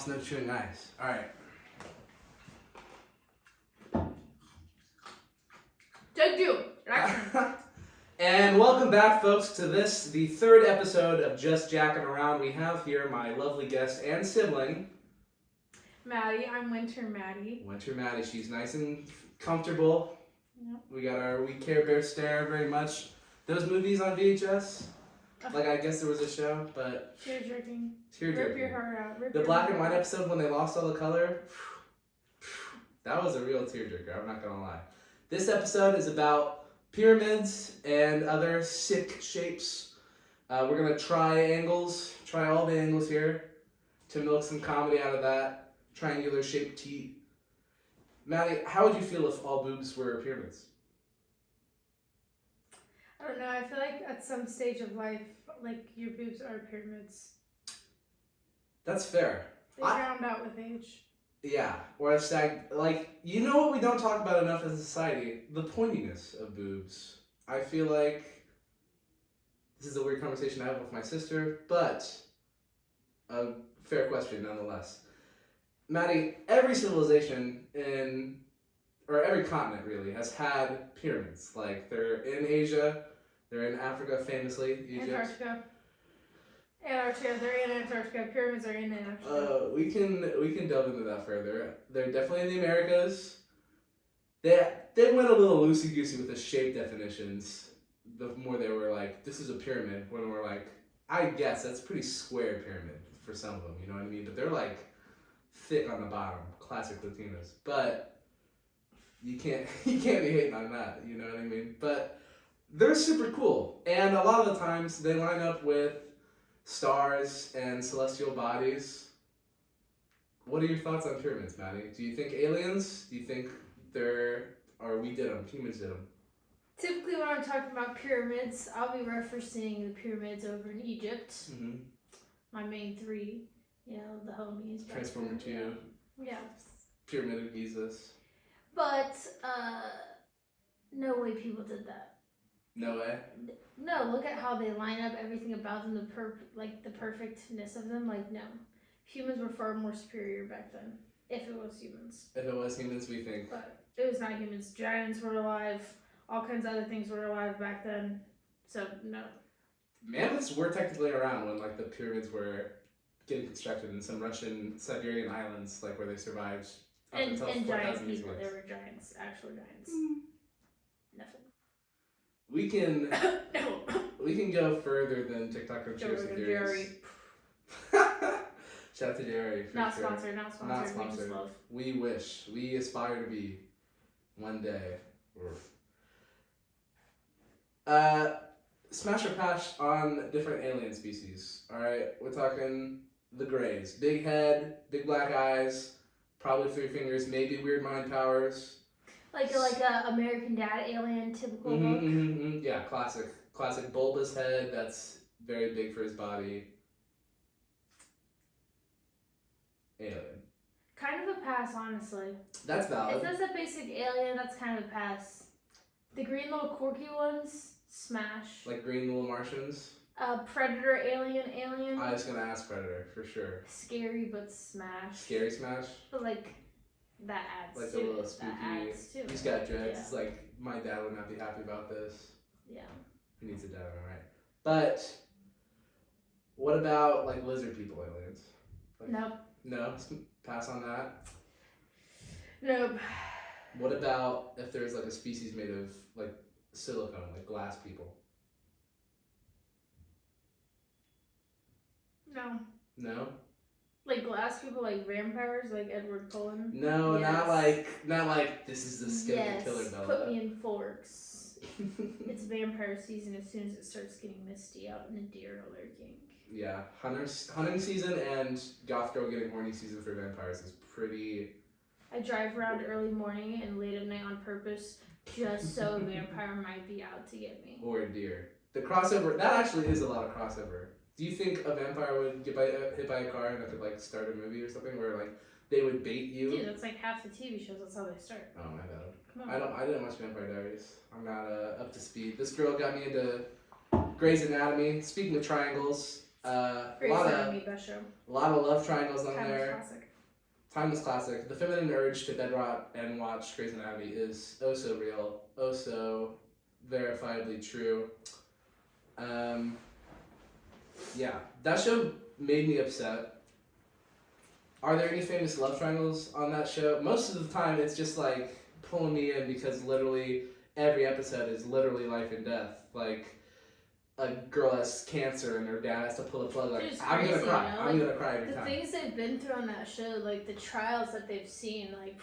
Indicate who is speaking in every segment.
Speaker 1: lost no chewing ice. All right.
Speaker 2: Take two. Action.
Speaker 1: And welcome back, folks, to this, the third episode of Just Jackin Around. We have here my lovely guest and sibling,
Speaker 2: Maddie. I'm Winter Maddie.
Speaker 1: Winter Maddie. She's nice and comfortable.
Speaker 2: Yep.
Speaker 1: We got our We Care Bear Stare very much. Those movies on VHS. Like, I guess there was a show, but...
Speaker 2: Tear-jerking.
Speaker 1: Tear-jerking.
Speaker 2: Rip your heart out.
Speaker 1: The black and white episode when they lost all the color, that was a real tearjerker, I'm not gonna lie. This episode is about pyramids and other sick shapes. We're gonna try all the angles here to milk some comedy out of that triangular shaped teat. Maddie, how would you feel if all boobs were pyramids?
Speaker 2: I don't know. I feel like at some stage of life, like your boobs are pyramids.
Speaker 1: That's fair.
Speaker 2: They round out with age.
Speaker 1: Yeah, or you know what we don't talk about enough as a society? The pointiness of boobs. I feel like this is a weird conversation I have with my sister, but a fair question nonetheless. Maddie, every civilization or every continent really, has had pyramids. Like, they're in Asia, they're in Africa famously, Egypt.
Speaker 2: Antarctica, they're in Antarctica. Pyramids are in Antarctica.
Speaker 1: We can delve into that further. They're definitely in the Americas. They went a little loosey-goosey with the shape definitions. The more they were like, this is a pyramid, when we're like, I guess that's a pretty square pyramid for some of them, you know what I mean? But they're like thick on the bottom, classic Latinas. But you can't be hating on that, you know what I mean? But they're super cool. And a lot of the times they line up with stars and celestial bodies. What are your thoughts on pyramids, Maddie? Do you think aliens? Do you think we did them, humans did them?
Speaker 2: Typically when I'm talking about pyramids, I'll be referencing the pyramids over in Egypt. Mm-hmm. My main three, the homies.
Speaker 1: Transformer 2.
Speaker 2: Yeah.
Speaker 1: Pyramid of Giza's.
Speaker 2: But, no way people did that.
Speaker 1: No way?
Speaker 2: No, look at how they line up everything about them, the perfectness of them. Like, no. Humans were far more superior back then. If it was humans.
Speaker 1: If it was humans, we think.
Speaker 2: But it was not humans. Giants were alive. All kinds of other things were alive back then. So, no.
Speaker 1: Mammoths were technically around when, like, the pyramids were getting constructed in some Russian Siberian islands, like, where they survived up until 4,000
Speaker 2: giant
Speaker 1: years
Speaker 2: people.
Speaker 1: ago.
Speaker 2: There were giants. Actual giants. Nothing.
Speaker 1: We can go further than TikTok conspiracy theories. Shout out to Jerry.
Speaker 2: Not sponsored. Not sponsored.
Speaker 1: We wish. We aspire to be one day. Smash or pass on different alien species. All right, we're talking the Greys. Big head, big black eyes, probably 3 fingers, maybe weird mind powers.
Speaker 2: Like a American Dad alien typical look.
Speaker 1: Yeah, classic bulbous head that's very big for his body. Alien.
Speaker 2: Kind of a pass, honestly.
Speaker 1: That's valid.
Speaker 2: If that's a basic alien, that's kind of a pass. The green little quirky ones, smash.
Speaker 1: Like green little Martians.
Speaker 2: Predator alien.
Speaker 1: I was gonna ask Predator for sure.
Speaker 2: Scary but smash.
Speaker 1: Scary smash.
Speaker 2: But like. That adds
Speaker 1: like
Speaker 2: to
Speaker 1: a little
Speaker 2: it.
Speaker 1: spooky.
Speaker 2: That adds to
Speaker 1: He's
Speaker 2: it.
Speaker 1: got dreads.
Speaker 2: Yeah.
Speaker 1: It's like, my dad would not be happy about this.
Speaker 2: Yeah.
Speaker 1: He needs a dad, alright. But what about like lizard people aliens? Like,
Speaker 2: Nope.
Speaker 1: No? Pass on that?
Speaker 2: Nope.
Speaker 1: What about if there's like a species made of like silicone, like glass people?
Speaker 2: No.
Speaker 1: No?
Speaker 2: Like glass people, like vampires, like Edward Cullen?
Speaker 1: No,
Speaker 2: yes.
Speaker 1: not like this is the skin of the killer Bella.
Speaker 2: Put me in forks. It's vampire season as soon as it starts getting misty out and the deer are lurking.
Speaker 1: Yeah, hunting season and goth girl getting horny season for vampires is pretty...
Speaker 2: I drive around early morning and late at night on purpose just so a vampire might be out to get me.
Speaker 1: Or a deer. The crossover, that actually is a lot of crossover. Do you think a vampire would get hit by a car and that could like start a movie or something where like they would bait you?
Speaker 2: Dude, that's like half the TV shows, that's how they start.
Speaker 1: Oh my god.
Speaker 2: Come on.
Speaker 1: I didn't watch Vampire Diaries. I'm not up to speed. This girl got me into Grey's Anatomy. Speaking of triangles, A
Speaker 2: Grey's Anatomy, best show.
Speaker 1: lot of love triangles on
Speaker 2: Timeless
Speaker 1: there.
Speaker 2: classic.
Speaker 1: Timeless classic. The feminine urge to bedrot and watch Grey's Anatomy is oh so real, oh so verifiably true. Yeah, that show made me upset. Are there any famous love triangles on that show? Most of the time, it's just like pulling me in because literally every episode is literally life and death. Like a girl has cancer and her dad has to pull the plug. Like
Speaker 2: Dude,
Speaker 1: I'm
Speaker 2: crazy,
Speaker 1: gonna cry.
Speaker 2: you know?
Speaker 1: I'm gonna cry every
Speaker 2: The
Speaker 1: time.
Speaker 2: things they've been through on that show, like the trials that they've seen, like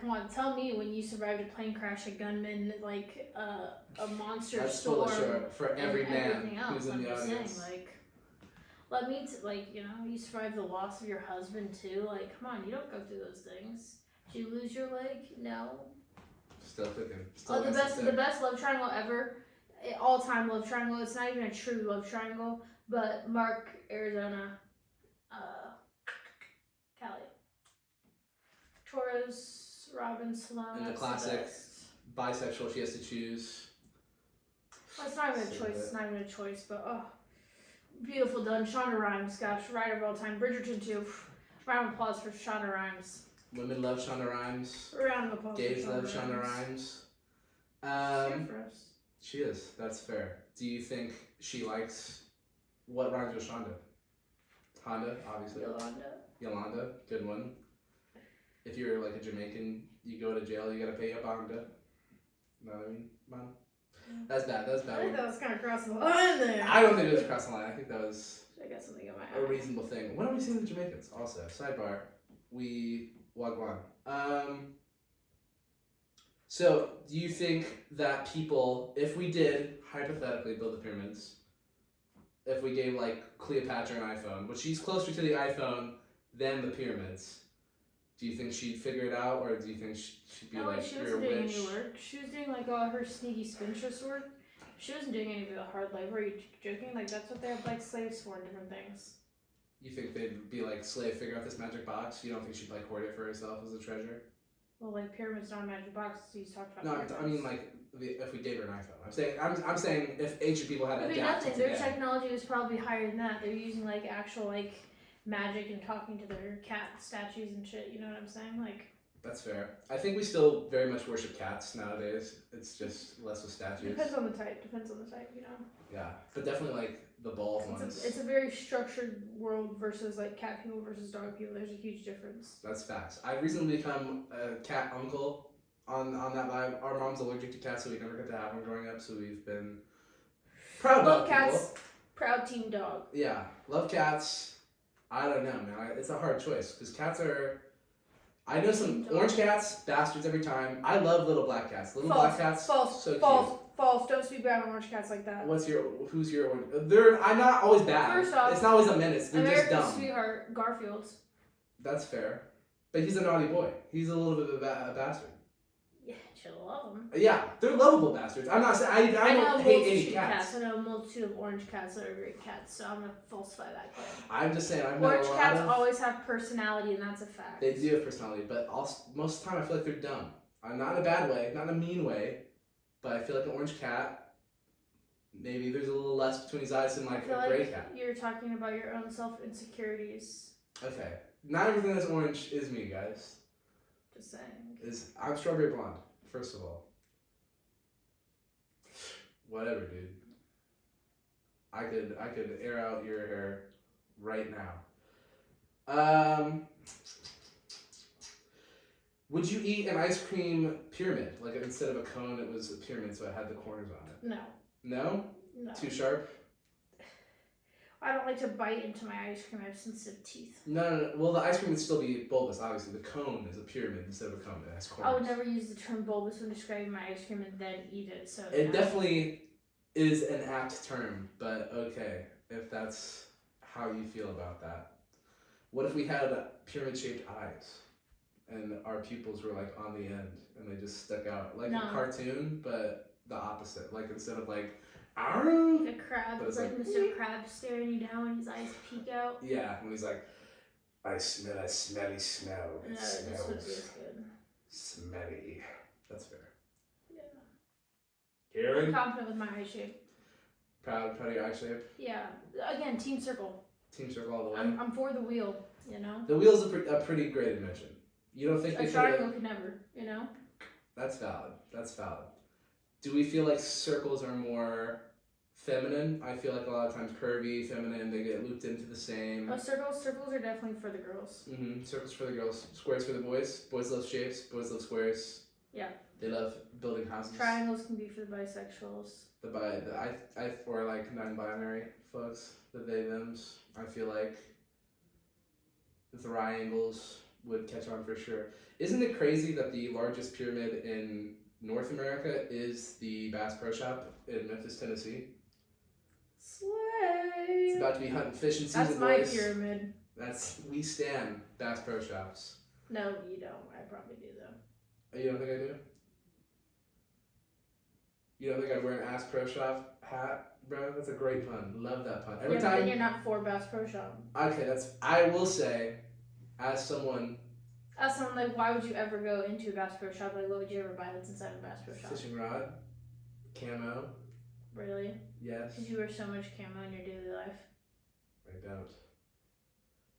Speaker 2: come on, tell me when you survived a plane crash, a gunman, like a monster
Speaker 1: That's
Speaker 2: storm,
Speaker 1: full of shit for every
Speaker 2: and
Speaker 1: man
Speaker 2: everything else.
Speaker 1: who's in
Speaker 2: I'm
Speaker 1: the
Speaker 2: just
Speaker 1: audience.
Speaker 2: saying, like, let me like you know, you survived the loss of your husband too. Like, come on, you don't go through those things. Did you lose your leg? No.
Speaker 1: Still cooking. Still
Speaker 2: The best love triangle ever, all time love triangle. It's not even a true love triangle, but Mark, Arizona, Cali, Torres, Robin, Salone.
Speaker 1: And the
Speaker 2: that's
Speaker 1: classic
Speaker 2: best.
Speaker 1: bisexual, she has to choose.
Speaker 2: Well, it's not even a
Speaker 1: So
Speaker 2: choice.
Speaker 1: good.
Speaker 2: It's not even a choice, but beautiful done. Shonda Rhimes, gosh, writer of all time. Bridgerton too. Round of applause for Shonda Rhimes.
Speaker 1: Women love Shonda Rhimes.
Speaker 2: Round of applause.
Speaker 1: Gays
Speaker 2: for
Speaker 1: love Shonda Rhimes. She is. That's fair. Do you think she likes what rhymes with Shonda? Honda, obviously. Yolanda, good one. If you're like a Jamaican, you go to jail, you gotta pay up Honda. Know what I mean, Mom? That's bad. That's
Speaker 2: I
Speaker 1: bad.
Speaker 2: think
Speaker 1: One.
Speaker 2: that was kind of cross the line there.
Speaker 1: I don't think it was across the line. I think that was
Speaker 2: I got something in my
Speaker 1: a
Speaker 2: eye.
Speaker 1: reasonable thing. When are we seeing the Jamaicans? Also, sidebar. We wagwan. So, do you think that people, if we did hypothetically build the pyramids, if we gave like Cleopatra an iPhone, which she's closer to the iPhone than the pyramids, do you think she'd figure it out, or do you think she'd be
Speaker 2: No,
Speaker 1: like,
Speaker 2: she
Speaker 1: you're
Speaker 2: wasn't doing
Speaker 1: rich?
Speaker 2: any work. She was doing like all her sneaky spinstress work. She wasn't doing any of the hard labor. Are you joking? Like that's what they have like slaves for and different things.
Speaker 1: You think they'd be like, slave, figure out this magic box? You don't think she'd like hoard it for herself as a treasure?
Speaker 2: Well, like pyramids not a magic box. So you talked about.
Speaker 1: No,
Speaker 2: pyramids.
Speaker 1: I mean like if we gave her an iPhone. I'm saying if ancient people had
Speaker 2: I mean
Speaker 1: adapted
Speaker 2: nothing. Their
Speaker 1: today.
Speaker 2: technology was probably higher than that. They're using like actual like magic and talking to their cat statues and shit. You know what I'm saying? Like.
Speaker 1: That's fair. I think we still very much worship cats nowadays. It's just less with statues.
Speaker 2: Depends on the type. You know.
Speaker 1: Yeah, but definitely like the bald ones.
Speaker 2: It's a very structured world versus like cat people versus dog people. There's a huge difference.
Speaker 1: That's facts. I've recently become a cat uncle on that vibe. Our mom's allergic to cats, so we never got to have one growing up. So we've been proud
Speaker 2: Love
Speaker 1: of
Speaker 2: cats.
Speaker 1: people.
Speaker 2: Proud team dog.
Speaker 1: Yeah, love cats. I don't know, man. It's a hard choice because cats are. I know some orange cats, bastards every time. I love little black cats. Little black cats, so
Speaker 2: False. Don't speak bad on orange cats like that.
Speaker 1: cute. Who's your orange? I'm not always bad.
Speaker 2: First off,
Speaker 1: it's not always a menace. They're
Speaker 2: America's
Speaker 1: just dumb.
Speaker 2: sweetheart, Garfield's.
Speaker 1: That's fair. But he's a naughty boy. He's a little bit of a bastard.
Speaker 2: Yeah, you love them.
Speaker 1: Yeah, they're lovable bastards. I'm not saying I don't hate any cats.
Speaker 2: I know a multitude of orange cats that are great cats, so I'm gonna falsify that claim.
Speaker 1: I'm just saying I've met
Speaker 2: Orange
Speaker 1: a lot
Speaker 2: cats
Speaker 1: of.
Speaker 2: always have personality, and that's a fact.
Speaker 1: They do have personality, but most of the time I feel like they're dumb. Not in a bad way, not in a mean way, but I feel like an orange cat. Maybe there's a little less between his eyes than like
Speaker 2: I feel
Speaker 1: a gray
Speaker 2: like
Speaker 1: cat.
Speaker 2: you're talking about your own self insecurities.
Speaker 1: Okay, not everything that's orange is me, guys.
Speaker 2: Just saying.
Speaker 1: I'm strawberry blonde, first of all. Whatever, dude. I could air out your hair right now. Would you eat an ice cream pyramid? Like instead of a cone, it was a pyramid, so it had the corners on it.
Speaker 2: No.
Speaker 1: No?
Speaker 2: No.
Speaker 1: Too sharp?
Speaker 2: I don't like to bite into my ice cream. I have sensitive teeth.
Speaker 1: No. Well, the ice cream would still be bulbous, obviously. The cone is a pyramid instead of a cone. It has corners.
Speaker 2: I would never use the term bulbous when describing my ice cream and then eat it. So
Speaker 1: It definitely is an apt term, but okay, if that's how you feel about that. What if we had pyramid-shaped eyes, and our pupils were like on the end, and they just stuck out like a cartoon, but the opposite. Like instead of like, "Arr!"
Speaker 2: like a crab. It's like Mr. Crab staring you down when his eyes peek out.
Speaker 1: Yeah, when he's like, I smell a smelly smell.
Speaker 2: No,
Speaker 1: It
Speaker 2: this would be
Speaker 1: smells
Speaker 2: as good.
Speaker 1: smelly. That's fair.
Speaker 2: Yeah.
Speaker 1: Karen?
Speaker 2: I'm confident with my eye shape.
Speaker 1: Proud of your eye shape.
Speaker 2: Yeah. Again, team circle.
Speaker 1: Team circle all the way.
Speaker 2: I'm for the wheel. You know.
Speaker 1: The wheel's a pretty great invention. You don't think
Speaker 2: A triangle could never. You know.
Speaker 1: That's valid. That's valid. Do we feel like circles are more feminine? I feel like a lot of times curvy, feminine, they get looped into the same.
Speaker 2: Oh, circles are definitely for the girls.
Speaker 1: Circles for the girls, squares for the boys. Boys love shapes, boys love squares.
Speaker 2: Yeah.
Speaker 1: They love building houses.
Speaker 2: Triangles can be for the bisexuals.
Speaker 1: Or like non-binary folks, the they thems. I feel like the triangles would catch on for sure. Isn't it crazy that the largest pyramid in North America is the Bass Pro Shop in Memphis, Tennessee?
Speaker 2: Slay!
Speaker 1: It's about to be hunting fish in season,
Speaker 2: That's my
Speaker 1: boys.
Speaker 2: pyramid.
Speaker 1: We stand Bass Pro Shops.
Speaker 2: No, you don't. I probably do though.
Speaker 1: You don't think I do? You don't think I'd wear an Ass Pro Shop hat, bro? That's a great pun. Love that pun. Every time.
Speaker 2: Then you're not for Bass Pro Shop.
Speaker 1: Okay, I will say, as someone.
Speaker 2: As someone like, why would you ever go into a Bass Pro Shop? Like, what would you ever buy that's inside a Bass Pro Shop?
Speaker 1: Fishing rod, camo.
Speaker 2: Really?
Speaker 1: Yes.
Speaker 2: Because you wear so much camo in your daily life.
Speaker 1: I don't.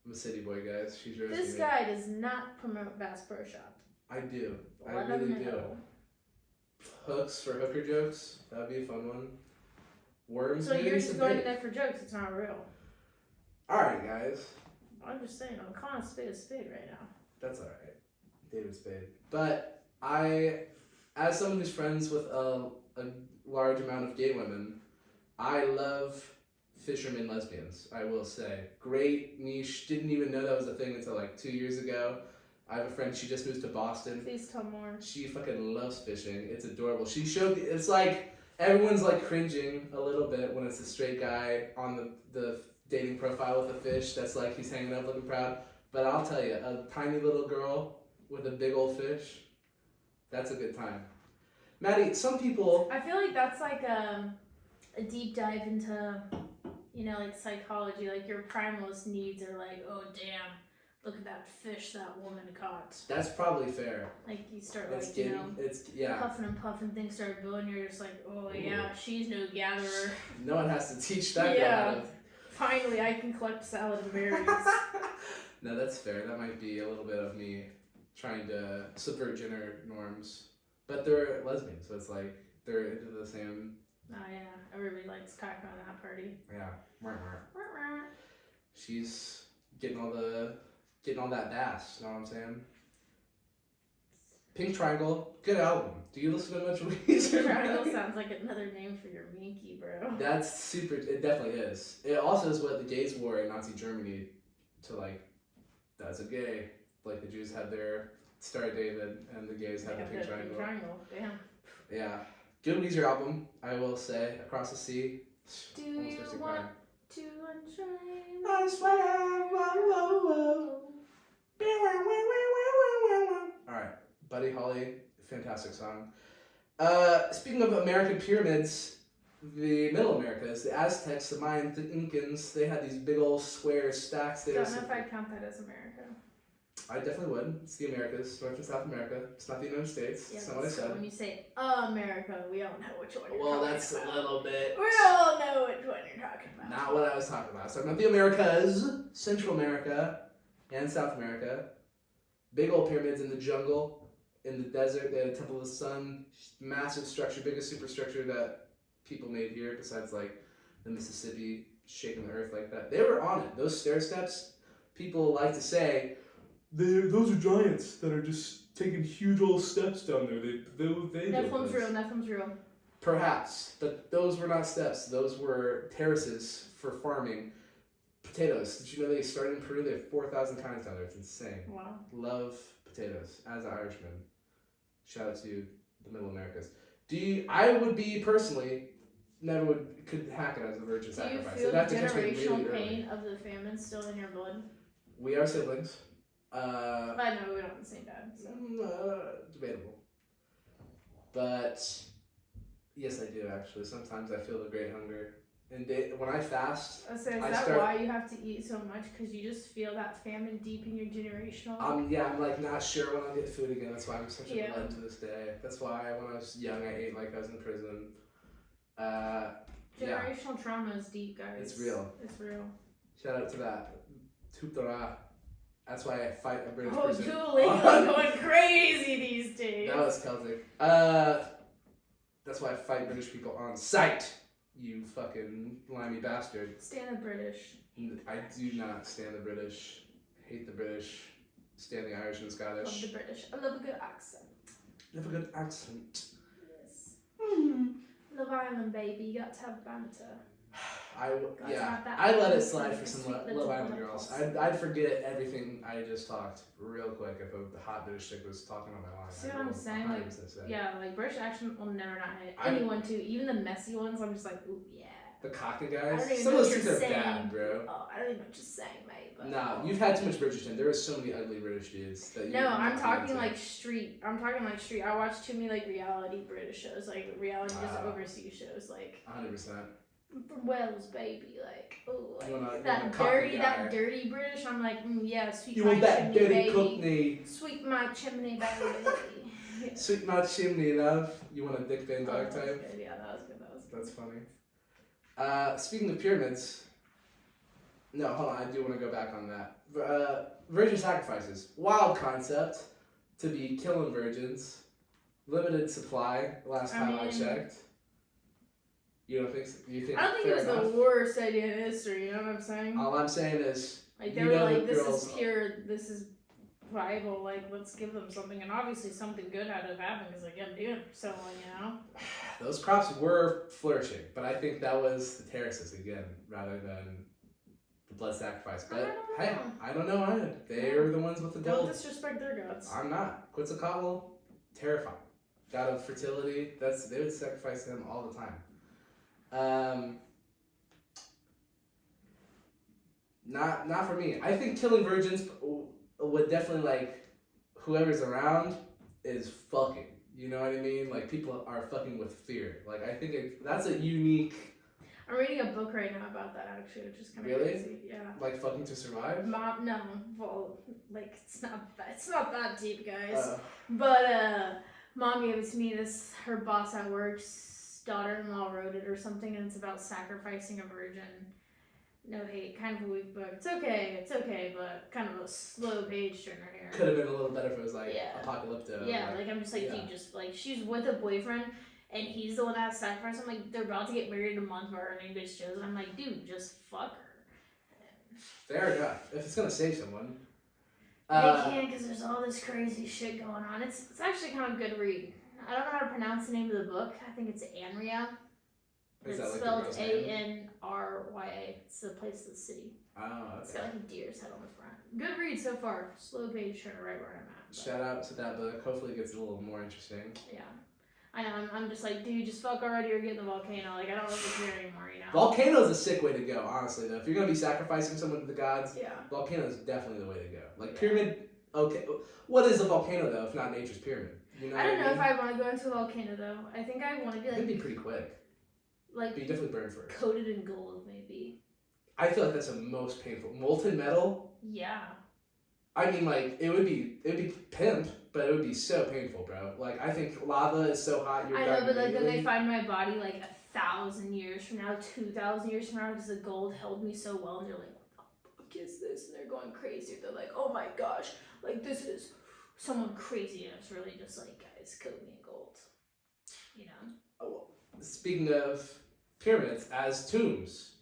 Speaker 1: I'm a city boy, guys. She's roasting
Speaker 2: This guy does not promote Bass Pro Shop.
Speaker 1: I do. I
Speaker 2: Let
Speaker 1: really
Speaker 2: him
Speaker 1: do.
Speaker 2: know.
Speaker 1: Hooks for hooker jokes. That'd be a fun one. Worms.
Speaker 2: So
Speaker 1: maybe
Speaker 2: you're
Speaker 1: some
Speaker 2: just going
Speaker 1: bait.
Speaker 2: there for jokes. It's not real.
Speaker 1: All right, guys.
Speaker 2: I'm just saying. I'm calling a spade right now.
Speaker 1: That's all right. David Spade. But as someone who's friends with a large amount of gay women, I love fisherman lesbians. I will say, great niche. Didn't even know that was a thing until like 2 years ago. I have a friend. She just moved to Boston.
Speaker 2: Please tell more.
Speaker 1: She fucking loves fishing. It's adorable. She showed me. It's like everyone's like cringing a little bit when it's a straight guy on the dating profile with a fish that's like he's hanging up looking proud. But I'll tell you, a tiny little girl with a big old fish, that's a good time. Maddie, some people.
Speaker 2: I feel like that's like a deep dive into, like psychology. Like your primalist needs are like, oh damn, look at that fish that woman caught.
Speaker 1: That's probably fair.
Speaker 2: Like you start
Speaker 1: It's
Speaker 2: like,
Speaker 1: getting, it's yeah.
Speaker 2: puffing and puffing, things start building. You're just like, oh yeah, she's no gatherer.
Speaker 1: No one has to teach that
Speaker 2: Yeah.
Speaker 1: girl how to.
Speaker 2: Finally, I can collect salad and berries.
Speaker 1: No, that's fair. That might be a little bit of me trying to subvert gender norms. But they're lesbians, so it's like they're into the same.
Speaker 2: Oh yeah, everybody likes cock on that party.
Speaker 1: Yeah. She's getting all that bass, you know what I'm saying? Pink Triangle, good album. Do you listen to much Weezer?
Speaker 2: Triangle sounds like another name for your minky, bro.
Speaker 1: That's super, it definitely is. It also is what the gays wore in Nazi Germany to like, that's a gay. Like the Jews had their Star of David and the gays had the Pink Triangle.
Speaker 2: Damn.
Speaker 1: Yeah. Good Weezer album, I will say. Across the Sea.
Speaker 2: Do
Speaker 1: Almost
Speaker 2: you
Speaker 1: makes me
Speaker 2: want
Speaker 1: cry.
Speaker 2: to unchain?
Speaker 1: I swear, whoa. Alright, Buddy Holly, fantastic song. Speaking of American pyramids, the Middle Americas, the Aztecs, the Mayans, the Incans, they had these big old square stacks there.
Speaker 2: Don't know if I'd count that as America.
Speaker 1: I definitely would. It's the Americas, North and South America. It's not the United States.
Speaker 2: Yeah,
Speaker 1: That's not what I
Speaker 2: so
Speaker 1: said.
Speaker 2: when you say America, we all know which one you're
Speaker 1: Well,
Speaker 2: talking
Speaker 1: that's
Speaker 2: about.
Speaker 1: a little bit.
Speaker 2: We all know which one you're talking about.
Speaker 1: Not what I was talking about. I was talking about the Americas, Central America, and South America. Big old pyramids in the jungle, in the desert. They had a Temple of the Sun, massive structure, biggest superstructure that people made here, besides like the Mississippi shaking the earth like that. They were on it. Those stair steps, people like to say, those are giants that are just taking huge old steps down there. They
Speaker 2: Nephilim's real.
Speaker 1: Perhaps, but those were not steps. Those were terraces for farming potatoes. Did you know they started in Peru? They have 4,000 kinds down there. It's insane.
Speaker 2: Wow.
Speaker 1: Love potatoes as an Irishman. Shout out to the Middle Americas. I would be personally could hack it as a virgin sacrifice.
Speaker 2: Do you feel
Speaker 1: It'd
Speaker 2: the
Speaker 1: have to catch me
Speaker 2: generational
Speaker 1: really
Speaker 2: pain of the famine still in your blood?
Speaker 1: We are siblings.
Speaker 2: I know we don't have the same dad, so.
Speaker 1: Debatable. But yes, I do actually. Sometimes I feel the great hunger. And when I fast,
Speaker 2: Is that why you have to eat so much? Because you just feel that famine deep in your generational?
Speaker 1: I'm like not sure when I'll get food again. That's why I'm such a glutton to this day. That's why when I was young I ate like I was in prison.
Speaker 2: Generational Generational trauma is deep, guys.
Speaker 1: It's real.
Speaker 2: It's real.
Speaker 1: Shout out to that. Tuptara. That's why I fight a British
Speaker 2: Oh,
Speaker 1: person.
Speaker 2: Duolingo going crazy these days.
Speaker 1: That was Celtic. That's why I fight British people on sight. You fucking limey bastard.
Speaker 2: Stand the British.
Speaker 1: I do not stand the British. Hate the British. Stand the Irish and Scottish.
Speaker 2: Love the British. I love a good accent.
Speaker 1: Love a good accent.
Speaker 2: Yes. Love Island, baby. You got to have banter.
Speaker 1: I let it slide for some Love Island girls. I'd forget everything I just talked real quick if a hot British chick was talking on my line.
Speaker 2: See what I'm saying? Like, yeah, like British accent will never not hit anyone too. Even the messy ones, I'm just like, ooh, yeah.
Speaker 1: The cocky guys?
Speaker 2: Some
Speaker 1: of those things are bad, bro.
Speaker 2: Oh, I don't even know what you're saying, mate. But,
Speaker 1: nah, you've had too much Bridgerton. There are so many ugly British dudes that you.
Speaker 2: No, I'm talking like street. I'm talking like street. I watch too many like reality British shows, like reality just overseas shows, like.
Speaker 1: 100%.
Speaker 2: From Wales, baby, like, oh, like
Speaker 1: that
Speaker 2: dirty British. I'm like, yeah, sweet
Speaker 1: you
Speaker 2: my
Speaker 1: want that
Speaker 2: chimney,
Speaker 1: dirty
Speaker 2: baby.
Speaker 1: cockney?
Speaker 2: Sweet my chimney, baby. Yeah.
Speaker 1: Sweet my chimney, love. You want a Dick Van Dyke type?
Speaker 2: Good. Yeah, that was good.
Speaker 1: That's funny. Speaking of pyramids, no, hold on, I do want to go back on that. Virgin sacrifices, wild concept to be killing virgins, limited supply. Last time I checked. You don't think so? You think?
Speaker 2: I don't think it was the worst idea in history. You know what I'm saying?
Speaker 1: All I'm saying is,
Speaker 2: like they were like, this is pure, this is viable. Like, let's give them something, and obviously something good had to have happened because like I'm doing it for so long, you know.
Speaker 1: Those crops were flourishing, but I think that was the terraces again, rather than the blood sacrifice. But hey, I don't know either. They were the ones with the gold.
Speaker 2: Don't disrespect their gods.
Speaker 1: I'm not. Quetzalcoatl, terrifying. God of fertility. They would sacrifice him all the time. Not for me. I think killing virgins would definitely like whoever's around is fucking. You know what I mean? Like people are fucking with fear. Like I think that's a unique.
Speaker 2: I'm reading a book right now about that actually, which is kind of
Speaker 1: really
Speaker 2: crazy. Yeah.
Speaker 1: Like fucking to survive.
Speaker 2: Mom, no. Well, like it's not that deep, guys. But Mom gave it to me. Her boss at work's daughter-in-law wrote it or something, and it's about sacrificing a virgin. No hate, kind of a weak book. It's okay, but kind of a slow page turner here.
Speaker 1: Could have been a little better if it was like apocalyptic.
Speaker 2: Yeah, like I'm just like, dude, just like she's with a boyfriend and he's the one that sacrificed. I'm like, they're about to get married in a month or an English shows, and I'm like, dude, just fuck her.
Speaker 1: Fair enough. If it's gonna save someone.
Speaker 2: They can't because there's all this crazy shit going on. It's actually kind of a good read. I don't know how to pronounce the name of the book. I think it's Anria. It's spelled Anrya. It's the place of the city.
Speaker 1: Oh, okay.
Speaker 2: It's got like a deer's head on the front. Good read so far. Slow page turner right where I'm at.
Speaker 1: Shout out to that book. Hopefully it gets a little more interesting.
Speaker 2: Yeah. I know, I'm just like, dude, just fuck already or get in the volcano. Like, I don't really care anymore, you know?
Speaker 1: Volcano's a sick way to go, honestly, though. If you're going to be sacrificing someone to the gods,
Speaker 2: yeah.
Speaker 1: Volcano's definitely the way to go. Like, pyramid, okay. What is a volcano, though, if not nature's pyramid? You know
Speaker 2: I don't know if I want to go into a volcano, though. I think I want to be like...
Speaker 1: It'd be pretty quick.
Speaker 2: Like,
Speaker 1: but you definitely burn first.
Speaker 2: Coated in gold, maybe.
Speaker 1: I feel like that's the most painful. Molten metal?
Speaker 2: Yeah.
Speaker 1: I mean, like, it'd be pimp, but it would be so painful, bro. Like, I think lava is so hot.
Speaker 2: I know, but like, then they find my body like 1,000 years from now, 2,000 years from now, because the gold held me so well, and they're like, what the fuck is this? And they're going crazy. They're like, oh my gosh, like, this is someone crazy, and it's really just like, guys, coat me in gold. You know?
Speaker 1: Oh, speaking of pyramids as tombs,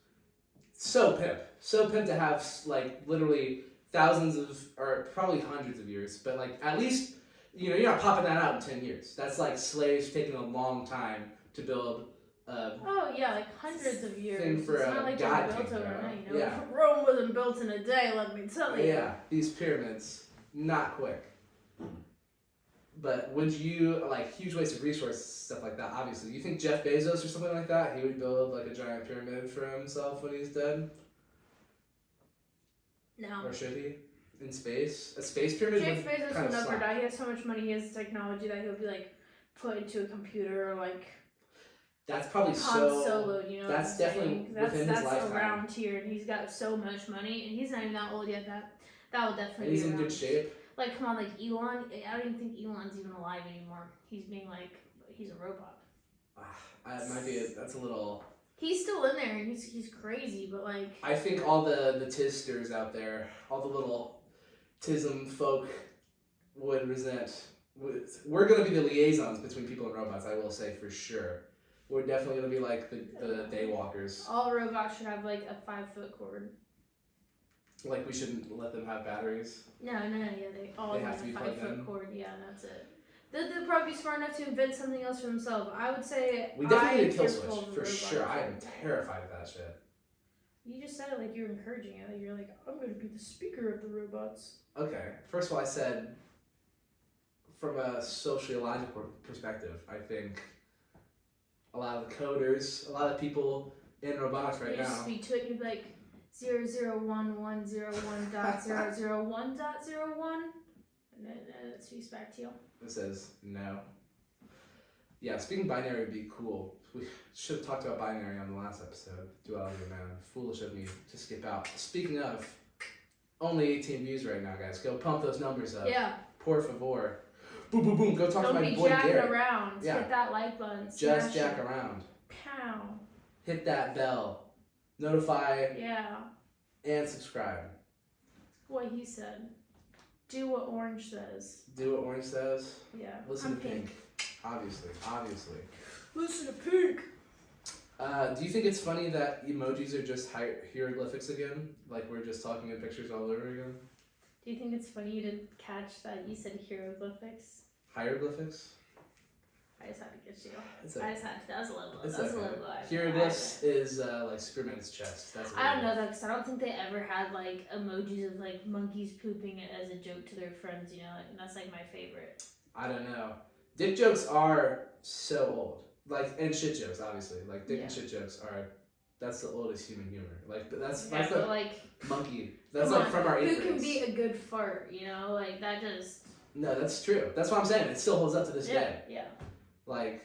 Speaker 1: so pimp to have, like, literally thousands of, or probably hundreds of years, but like at least, you know, you're not popping that out in 10 years. That's like slaves taking a long time to build.
Speaker 2: Oh yeah, like hundreds of years.
Speaker 1: Thing for
Speaker 2: it's not like
Speaker 1: God
Speaker 2: they're built
Speaker 1: king,
Speaker 2: overnight. You know,
Speaker 1: yeah.
Speaker 2: Rome wasn't built in a day. Let me tell you.
Speaker 1: Yeah, these pyramids, not quick. But would you like huge waste of resources, stuff like that? Obviously, you think Jeff Bezos or something like that, he would build like a giant pyramid for himself when he's dead?
Speaker 2: No.
Speaker 1: Or should he? In space? A space pyramid?
Speaker 2: Jeff Bezos
Speaker 1: will
Speaker 2: never die. He has so much money, he has technology that he'll be like put into a computer or like
Speaker 1: that's probably
Speaker 2: soloed, you know.
Speaker 1: That's definitely within his lifetime.
Speaker 2: That's around here, and he's got so much money, and he's not even that old yet. That will definitely.
Speaker 1: And he's
Speaker 2: be
Speaker 1: in good shape.
Speaker 2: Like, come on, like Elon. I don't even think Elon's even alive anymore. He's being like, he's a robot.
Speaker 1: It might be. That's a little.
Speaker 2: He's still in there, and he's crazy, but like.
Speaker 1: I think all the Tizsters out there, all the little Tism folk would resent. We're gonna be the liaisons between people and robots. I will say for sure. We're definitely gonna be like the daywalkers.
Speaker 2: All robots should have like a 5-foot cord.
Speaker 1: Like we shouldn't let them have batteries.
Speaker 2: No, yeah, they all have
Speaker 1: to be
Speaker 2: a
Speaker 1: plugged
Speaker 2: 5-foot
Speaker 1: in.
Speaker 2: cord. Yeah, that's it. They'll probably be smart enough to invent something else for themselves. I would say
Speaker 1: We definitely need a kill
Speaker 2: fearful
Speaker 1: switch
Speaker 2: of
Speaker 1: for
Speaker 2: robots.
Speaker 1: sure. I am terrified of that shit.
Speaker 2: You just said it like you're encouraging it. Like you're like, I'm going to be the speaker of the robots.
Speaker 1: Okay, first of all, I said from a sociological perspective, I think a lot of the coders, a lot of people in robotics right
Speaker 2: you just
Speaker 1: now.
Speaker 2: speak to it and you'd be like 0011001.001.01, and then it speaks back to you.
Speaker 1: It says no. Yeah, speaking binary would be cool. We should have talked about binary on the last episode. Duality of man. Foolish of me to skip out. Speaking of, only 18 views right now, guys. Go pump those numbers up.
Speaker 2: Yeah.
Speaker 1: Por favor. Boom, boom, boom. Go talk
Speaker 2: Don't
Speaker 1: to my
Speaker 2: be
Speaker 1: boy
Speaker 2: jacking
Speaker 1: Garrett.
Speaker 2: around.
Speaker 1: Yeah.
Speaker 2: Hit that like button.
Speaker 1: Just
Speaker 2: Smash
Speaker 1: jack
Speaker 2: it.
Speaker 1: around.
Speaker 2: Pow.
Speaker 1: Hit that bell. Notify
Speaker 2: Yeah.
Speaker 1: and subscribe.
Speaker 2: What he said. Do what Orange says.
Speaker 1: Do what Orange says.
Speaker 2: Yeah.
Speaker 1: Listen
Speaker 2: I'm
Speaker 1: to Pink. Obviously.
Speaker 2: Listen to Pink.
Speaker 1: Do you think it's funny that emojis are just hieroglyphics again? Like we're just talking in pictures all over again?
Speaker 2: Do you think it's funny you didn't catch that you said hieroglyphics?
Speaker 1: Hieroglyphics?
Speaker 2: I just had to get you.
Speaker 1: It's
Speaker 2: I just had to. That was a little.
Speaker 1: It's
Speaker 2: That was a
Speaker 1: okay.
Speaker 2: little.
Speaker 1: Hieroglyphs is like Superman's chest. That's what
Speaker 2: I don't know though, because I don't think they ever had like emojis of like monkeys pooping it as a joke to their friends. You know, and that's like my favorite.
Speaker 1: I don't know. Dick jokes are so old. Like, and shit jokes, obviously. Like, dick and shit jokes are, that's the oldest human humor. Like, that's
Speaker 2: Yeah,
Speaker 1: the
Speaker 2: like
Speaker 1: monkey. That's
Speaker 2: come
Speaker 1: like
Speaker 2: on,
Speaker 1: from our 8th
Speaker 2: who
Speaker 1: grades.
Speaker 2: can be a good fart? You know, like that just.
Speaker 1: No, that's true. That's what I'm saying. It still holds up to this day.
Speaker 2: Yeah.
Speaker 1: Like,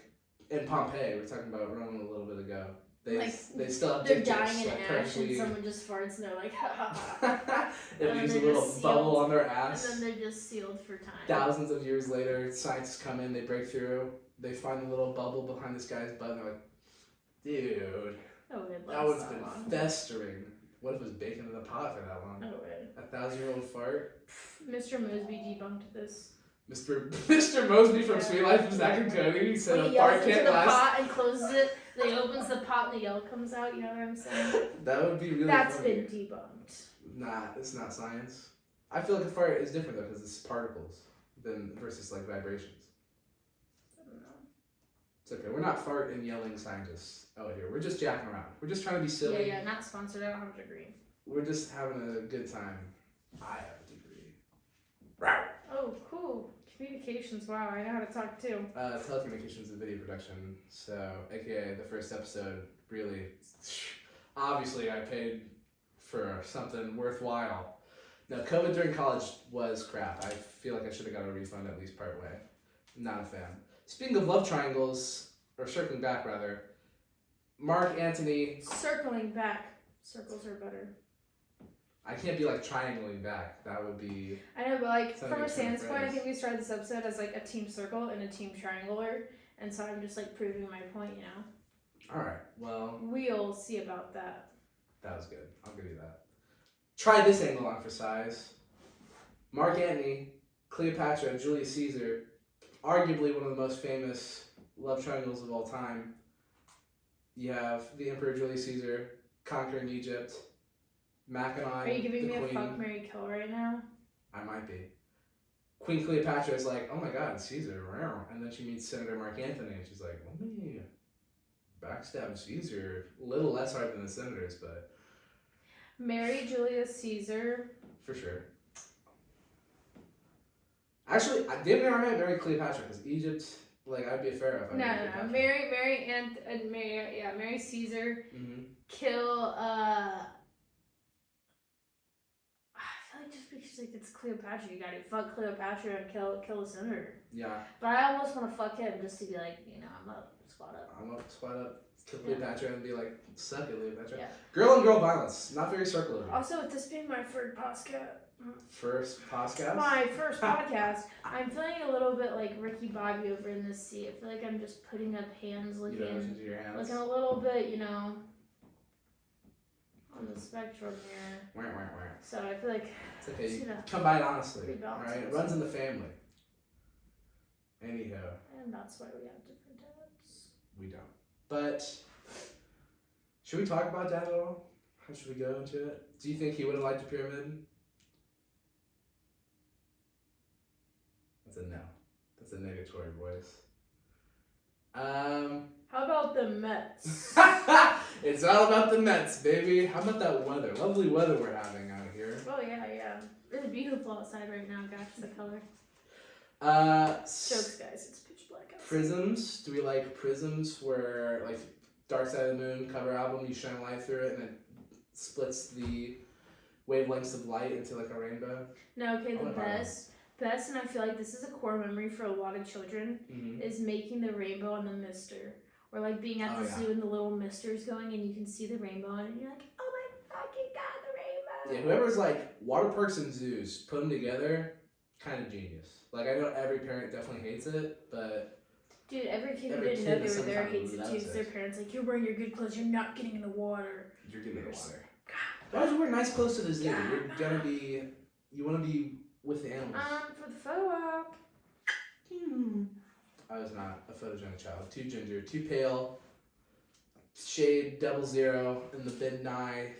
Speaker 1: in Pompeii, we were talking about Rome a little bit ago. They
Speaker 2: Like,
Speaker 1: still have
Speaker 2: They're
Speaker 1: dick
Speaker 2: dying
Speaker 1: jokes.
Speaker 2: in
Speaker 1: Like,
Speaker 2: ash and
Speaker 1: perfectly.
Speaker 2: someone just farts and they're like, ha ha ha.
Speaker 1: It
Speaker 2: And
Speaker 1: leaves a
Speaker 2: they're
Speaker 1: little
Speaker 2: just
Speaker 1: bubble
Speaker 2: sealed.
Speaker 1: on their
Speaker 2: And
Speaker 1: ass.
Speaker 2: then they're just sealed for time.
Speaker 1: Thousands of years later, scientists come in, they break through, they find a little bubble behind this guy's butt, and they're like, dude, that one's been
Speaker 2: long.
Speaker 1: festering. What if it was baking in the pot for that long?
Speaker 2: No way.
Speaker 1: A 1,000-year-old fart?
Speaker 2: Mr. Mosby debunked this.
Speaker 1: Mr. Mosby from Sweet Life of Zack and Cody, he said
Speaker 2: He
Speaker 1: a fart
Speaker 2: yells into
Speaker 1: can't
Speaker 2: the
Speaker 1: last.
Speaker 2: pot and closes it. Then he opens the pot and the yell comes out. You know what I'm saying?
Speaker 1: That would be really
Speaker 2: That's
Speaker 1: funny.
Speaker 2: been debunked.
Speaker 1: Nah, it's not science. I feel like a fart is different though because it's particles than versus like vibrations.
Speaker 2: I don't know.
Speaker 1: It's okay. We're not fart and yelling scientists out here. We're just jacking around. We're just trying to be silly.
Speaker 2: Yeah, not sponsored. I don't have a degree.
Speaker 1: We're just having a good time. I have a degree.
Speaker 2: Oh, cool. Communications. Wow, I know how to talk too.
Speaker 1: Telecommunications and video production. So, aka the first episode, really, obviously I paid for something worthwhile. Now, COVID during college was crap. I feel like I should have got a refund at least part way. Not a fan. Speaking of love triangles, or circling back rather, Mark Antony.
Speaker 2: Circling back. Circles are better.
Speaker 1: I can't be like triangling back. That would be.
Speaker 2: I know, but like
Speaker 1: Sounded
Speaker 2: from a
Speaker 1: like some
Speaker 2: stance point, I
Speaker 1: phrase.
Speaker 2: think we started this episode as like a team circle and a team triangular, and so I'm just like proving my point, you know.
Speaker 1: All right. Well,
Speaker 2: We'll see about that.
Speaker 1: that was good. I'll give you that. Try this angle on for size. Mark Antony, Cleopatra, Julius Caesar, arguably one of the most famous love triangles of all time. You have the Emperor Julius Caesar conquering Egypt, Mackinac,
Speaker 2: Are you giving
Speaker 1: the
Speaker 2: me
Speaker 1: Queen.
Speaker 2: a fuck, marry, kill right now?
Speaker 1: I might be. Queen Cleopatra is like, oh my god, Caesar, wow. And then she meets Senator Mark Antony, and she's like, let me backstab Caesar. A little less hard than the senators, but
Speaker 2: Marry Julius Caesar.
Speaker 1: for sure. Actually, damn near I might marry Cleopatra, because Egypt, like, I'd be a pharaoh if I
Speaker 2: No,
Speaker 1: married
Speaker 2: no, no.
Speaker 1: Cleopatra.
Speaker 2: Marry Caesar.
Speaker 1: Mm-hmm.
Speaker 2: Kill, I feel like just because like it's Cleopatra, you gotta fuck Cleopatra and kill the senator.
Speaker 1: Yeah,
Speaker 2: But I almost want to fuck him just to be like, you know, I'm up, squat up.
Speaker 1: I'm gonna squat up, kill Cleopatra, and be like, suck it, Cleopatra.
Speaker 2: Yeah.
Speaker 1: Girl on girl violence, not very circular.
Speaker 2: Also, with this being my third podcast,
Speaker 1: first podcast.
Speaker 2: My first podcast. I'm feeling a little bit like Ricky Bobby over in this seat. I feel like I'm just putting up hands,
Speaker 1: You don't have to do your hands.
Speaker 2: looking a little bit, you know, on the spectrum here.
Speaker 1: Wah, wah, wah.
Speaker 2: So I feel like
Speaker 1: It's okay.
Speaker 2: just
Speaker 1: You
Speaker 2: gonna
Speaker 1: combine honestly,
Speaker 2: rebalance
Speaker 1: right? It
Speaker 2: this.
Speaker 1: runs in the family. Anyhow,
Speaker 2: and that's why we have different dads.
Speaker 1: we don't. But should we talk about Dad at all? How should we go into it? Do you think he would have liked a pyramid? That's a no. That's a negatory voice.
Speaker 2: How about the Mets?
Speaker 1: It's all about the Mets, baby. How about that weather? Lovely weather we're having out here.
Speaker 2: Oh yeah. It's beautiful outside right now, guys. The color. Jokes, guys. It's pitch black outside.
Speaker 1: Prisms. Do we like prisms where, like, Dark Side of the Moon cover album, you shine light through it and it splits the wavelengths of light into like a rainbow?
Speaker 2: No, okay,
Speaker 1: I
Speaker 2: the
Speaker 1: wanna buy
Speaker 2: best, and I feel like this is a core memory for a lot of children, is making the rainbow on the mister. Or like being at the zoo and the little mister's going and you can see the rainbow and you're like, oh my fucking god, the rainbow!
Speaker 1: Yeah, whoever's like, water parks and zoos, put them together, kind of genius. Like, I know every parent definitely hates it, but...
Speaker 2: Dude, every kid who
Speaker 1: Every
Speaker 2: didn't
Speaker 1: kid
Speaker 2: know they were there
Speaker 1: sometimes
Speaker 2: hates it too,
Speaker 1: loves
Speaker 2: because their
Speaker 1: it.
Speaker 2: parents like, you're wearing your good clothes, you're not getting in the water.
Speaker 1: You're getting in the water. Why would you wear nice clothes to the zoo? You're gonna be... You want to be with the animals.
Speaker 2: For the photo op.
Speaker 1: I was not a photogenic child. Too ginger, too pale. Shade 00 in the midnight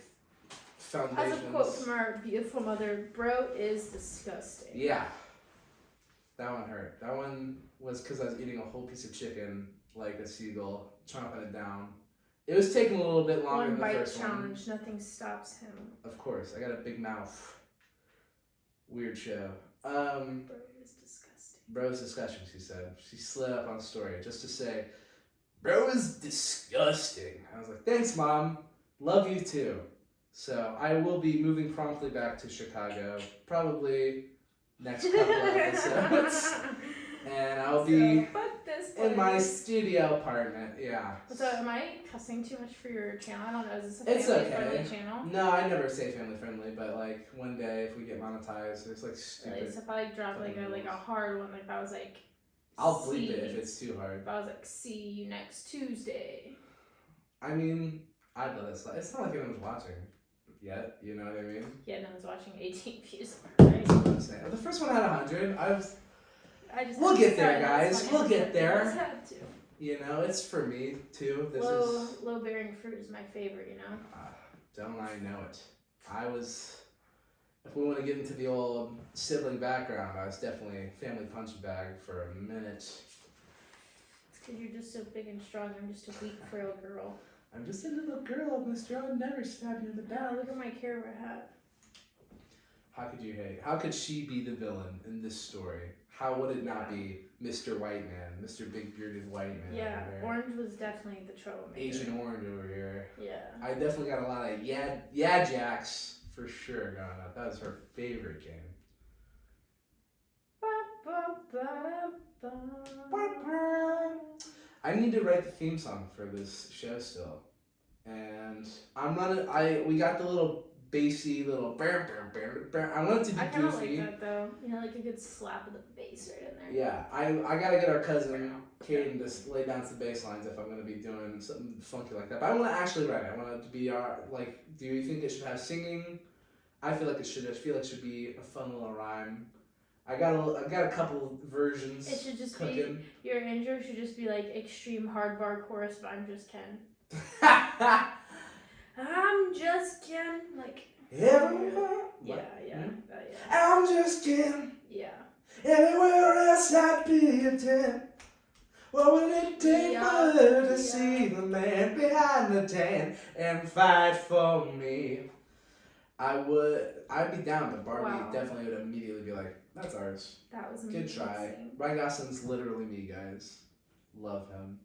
Speaker 1: foundations.
Speaker 2: As a quote from our beautiful mother, bro is disgusting.
Speaker 1: Yeah. That one hurt. That one was because I was eating a whole piece of chicken like a seagull, chomping it down. It was taking a little bit longer
Speaker 2: One
Speaker 1: than the
Speaker 2: bite
Speaker 1: first
Speaker 2: challenge, nothing stops him.
Speaker 1: one. Of course. I got a big mouth. Weird show.
Speaker 2: Bro is disgusting.
Speaker 1: Bro is disgusting, she said. She slid up on story just to say, bro is disgusting. I was like, thanks, Mom. Love you too. So I will be moving promptly back to Chicago, probably next couple of episodes. And I'll be
Speaker 2: fuck this
Speaker 1: in my
Speaker 2: place.
Speaker 1: studio apartment, yeah.
Speaker 2: So am I cussing too much for your channel? I don't know, is this a
Speaker 1: It's
Speaker 2: family-friendly
Speaker 1: okay.
Speaker 2: channel?
Speaker 1: No, I never say family friendly, but like one day if we get monetized, there's like stupid.
Speaker 2: Really? So if I like drop like a hard one, like if I was like,
Speaker 1: I'll bleep it if it's too hard.
Speaker 2: if I was like, see you next Tuesday.
Speaker 1: I mean, I'd let it slide. It's not like anyone's watching yet, you know what I mean?
Speaker 2: Yeah, no one's watching 18 views, right?
Speaker 1: That's what I'm saying. The first one had 100. We'll
Speaker 2: had
Speaker 1: get
Speaker 2: to
Speaker 1: there,
Speaker 2: start,
Speaker 1: guys.
Speaker 2: that's
Speaker 1: We'll
Speaker 2: fine.
Speaker 1: get there.
Speaker 2: Just had to.
Speaker 1: You know, it's for me too. This
Speaker 2: Low,
Speaker 1: is.
Speaker 2: low bearing fruit is my favorite, you know?
Speaker 1: Don't I know it? If we want to get into the old sibling background, I was definitely family punching bag for a minute.
Speaker 2: It's because you're just so big and strong. I'm just a weak, frail girl.
Speaker 1: I'm just a little girl, mister. I would never stab you in the back.
Speaker 2: Oh, look at my carrot hat.
Speaker 1: How could you hate? How could she be the villain in this story? How would it not be Mr. White Man, Mr. Big Bearded White Man?
Speaker 2: Yeah,
Speaker 1: over here?
Speaker 2: Orange was definitely the troublemaker.
Speaker 1: Asian Orange over here.
Speaker 2: Yeah.
Speaker 1: I definitely got a lot of yeah jacks for sure growing up. That was her favorite game. I need to write the theme song for this show still, and we got the little bassy little. I want it to be
Speaker 2: I kind of
Speaker 1: goofy.
Speaker 2: like that though. You know, like a good slap of the bass right in there.
Speaker 1: Yeah, I gotta get our cousin Caden to lay down some bass lines if I'm gonna be doing something funky like that. But I want to actually write it. I want it to be like. Do you think it should have singing? I feel like it should. I feel like it should be a fun little rhyme. I got a couple versions.
Speaker 2: It should just
Speaker 1: cooking.
Speaker 2: be your intro should just be like extreme hard bar chorus, but I'm just Ken. I'm just Ken, like.
Speaker 1: Everywhere.
Speaker 2: Yeah.
Speaker 1: I'm just Ken.
Speaker 2: Yeah.
Speaker 1: Anywhere else I'd be a 10. What would it take for her to see the man behind the tan and fight for me? I'd be down, but Barbie definitely would immediately be like, that's ours.
Speaker 2: That was
Speaker 1: Good
Speaker 2: amazing.
Speaker 1: try. Ryan Gosling's literally me, guys. Love him.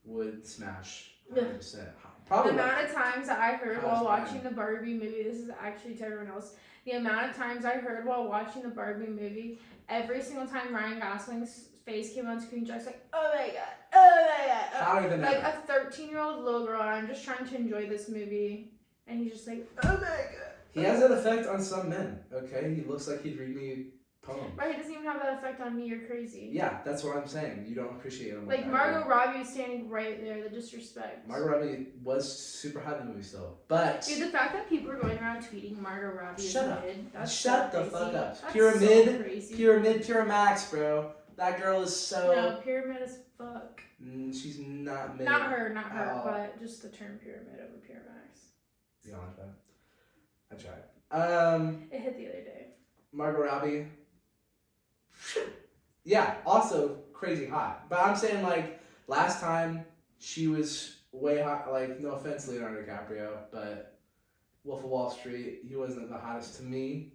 Speaker 1: Would smash. 100%.
Speaker 2: The
Speaker 1: Probably.
Speaker 2: amount of times that I heard while
Speaker 1: How's
Speaker 2: watching
Speaker 1: mine?
Speaker 2: the Barbie movie, this is actually to everyone else. The amount of times I heard while watching the Barbie movie, every single time Ryan Gosling's face came on screen, just like, oh my god, oh my god.
Speaker 1: Hotter than
Speaker 2: Like
Speaker 1: ever.
Speaker 2: a 13-year-old little girl, and I'm just trying to enjoy this movie, and he's just like, oh my god.
Speaker 1: He has that effect on some men, okay? He looks like he'd read me poems.
Speaker 2: Right, he doesn't even have that effect on me. You're crazy.
Speaker 1: Yeah, that's what I'm saying. You don't appreciate him.
Speaker 2: Like Margot Robbie is standing right there. The disrespect.
Speaker 1: Margot Robbie was super hot in the movie still, but
Speaker 2: dude, the fact that people are going around tweeting Margot Robbie is mid. That's
Speaker 1: Shut
Speaker 2: so
Speaker 1: the fuck up.
Speaker 2: That's
Speaker 1: Pyramid,
Speaker 2: so crazy.
Speaker 1: pure max, bro. That girl is so.
Speaker 2: No, pyramid as fuck.
Speaker 1: She's not mid.
Speaker 2: Not her, but just the term pyramid over pure max.
Speaker 1: You don't like that? I tried.
Speaker 2: It hit the other day.
Speaker 1: Margot Robbie. Yeah, also crazy hot. But I'm saying, like, last time she was way hot. Like, no offense, Leonardo DiCaprio, but Wolf of Wall Street, he wasn't the hottest to me.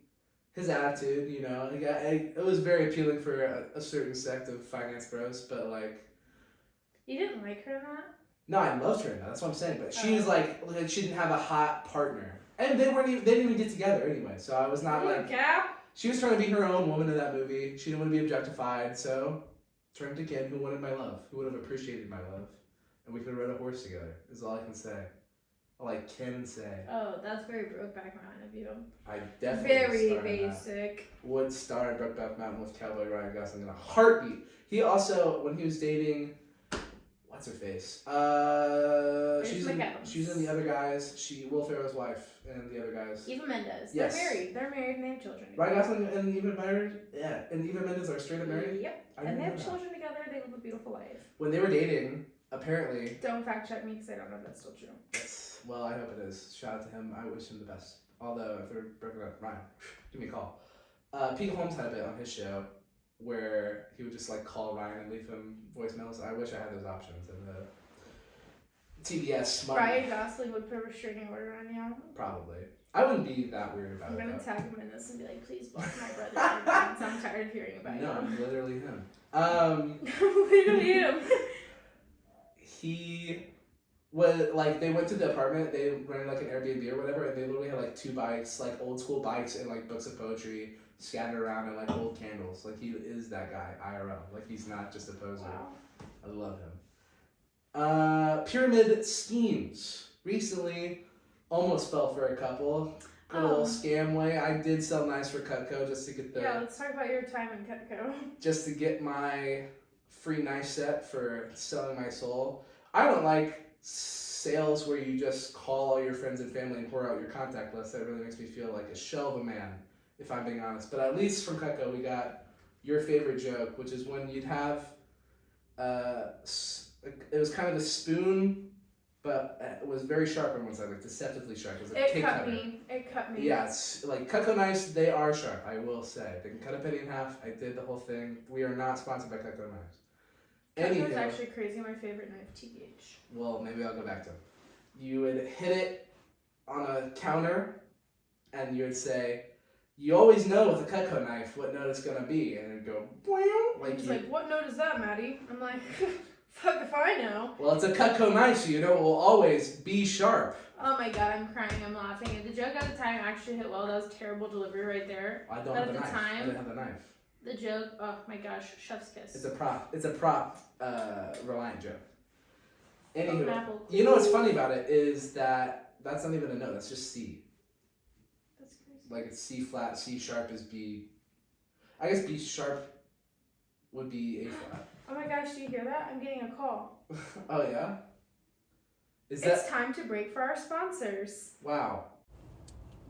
Speaker 1: His attitude, you know, it was very appealing for a certain sect of finance bros, but, like...
Speaker 2: You didn't like her in that?
Speaker 1: No, I loved her in that. That's what I'm saying. But she was, like, she didn't have a hot partner. And they didn't even get together anyway, so I was not, like...
Speaker 2: Cap?
Speaker 1: She was trying to be her own woman in that movie. She didn't want to be objectified, so turned to Ken, who wanted my love, who would have appreciated my love, and we could have rode a horse together. Is all I can say. All I can say.
Speaker 2: Oh, that's very Brokeback Mountain of you.
Speaker 1: I definitely
Speaker 2: very basic.
Speaker 1: Would star in Brokeback Mountain with Cowboy Ryan Gosling in a heartbeat. He also, when he was dating, what's her face? She's in The Other Guys. Will Ferrell's wife and The Other Guys.
Speaker 2: Eva Mendes.
Speaker 1: Yes.
Speaker 2: They're married and they have children.
Speaker 1: Ryan Gosling and Eva married? Yeah. And Eva Mendes are straight up married?
Speaker 2: Yep. And they have children together. They live a beautiful life.
Speaker 1: When they were dating, apparently...
Speaker 2: Don't fact check me because I don't know if that's still true.
Speaker 1: Well, I hope it is. Shout out to him. I wish him the best. Although, if they're broken up, Ryan, give me a call. Pete Holmes had a bit on his show where he would just, like, call Ryan and leave him voicemails. I wish I had those options in the TBS.
Speaker 2: Ryan Gosling would put a restraining order on you?
Speaker 1: Probably. I wouldn't be that weird about it.
Speaker 2: I'm going to tag him in this and be like, please block my brother. I'm tired of hearing about
Speaker 1: No, I'm literally him.
Speaker 2: Literally him.
Speaker 1: He... was like, they went to the apartment, they rented like an Airbnb or whatever, and they literally had like 2 bikes, like old school bikes and like books of poetry scattered around and like old candles. Like, he is that guy, IRL. Like, he's not just a poser.
Speaker 2: Wow.
Speaker 1: I love him. Pyramid schemes. Recently, almost fell for a couple. Good old scam way. I did sell nice for Cutco just to get the...
Speaker 2: Yeah, let's talk about your time in Cutco.
Speaker 1: Just to get my free knife set for selling my soul. I don't like sales where you just call all your friends and family and pour out your contact list. That really makes me feel like a shell of a man, if I'm being honest. But at least from Cutco, we got your favorite joke, which is when you'd have, it was kind of a spoon, but it was very sharp on one side, like deceptively sharp. It was like
Speaker 2: It cut me.
Speaker 1: Yeah, it's like Cutco knives, they are sharp, I will say. They can cut a penny in half. I did the whole thing. We are not sponsored by Cutco knives.
Speaker 2: Cutco's actually crazy. My favorite knife, TBH.
Speaker 1: Well, maybe I'll go back to it. You would hit it on a counter, and you would say, "You always know with a Cutco knife what note it's gonna be," and it'd go, "Boing!" Like
Speaker 2: He's like, "What note is that, Maddie?" I'm like, "Fuck if I know."
Speaker 1: Well, it's a Cutco knife, so you know it will always be sharp.
Speaker 2: Oh my god, I'm crying. I'm laughing. The joke at the time actually hit well. That was terrible delivery right there.
Speaker 1: I don't have the knife. I didn't have the knife.
Speaker 2: The joke, oh my gosh, chef's kiss.
Speaker 1: It's a prop. Reliant joke. Anywho,
Speaker 2: You
Speaker 1: know what's funny about it is that that's not even a note. That's just C.
Speaker 2: That's crazy.
Speaker 1: Like it's C flat. C sharp is B. I guess B sharp would be A flat.
Speaker 2: Oh my gosh, do you hear that? I'm getting a call.
Speaker 1: Oh yeah.
Speaker 2: It's time to break for our sponsors.
Speaker 1: Wow.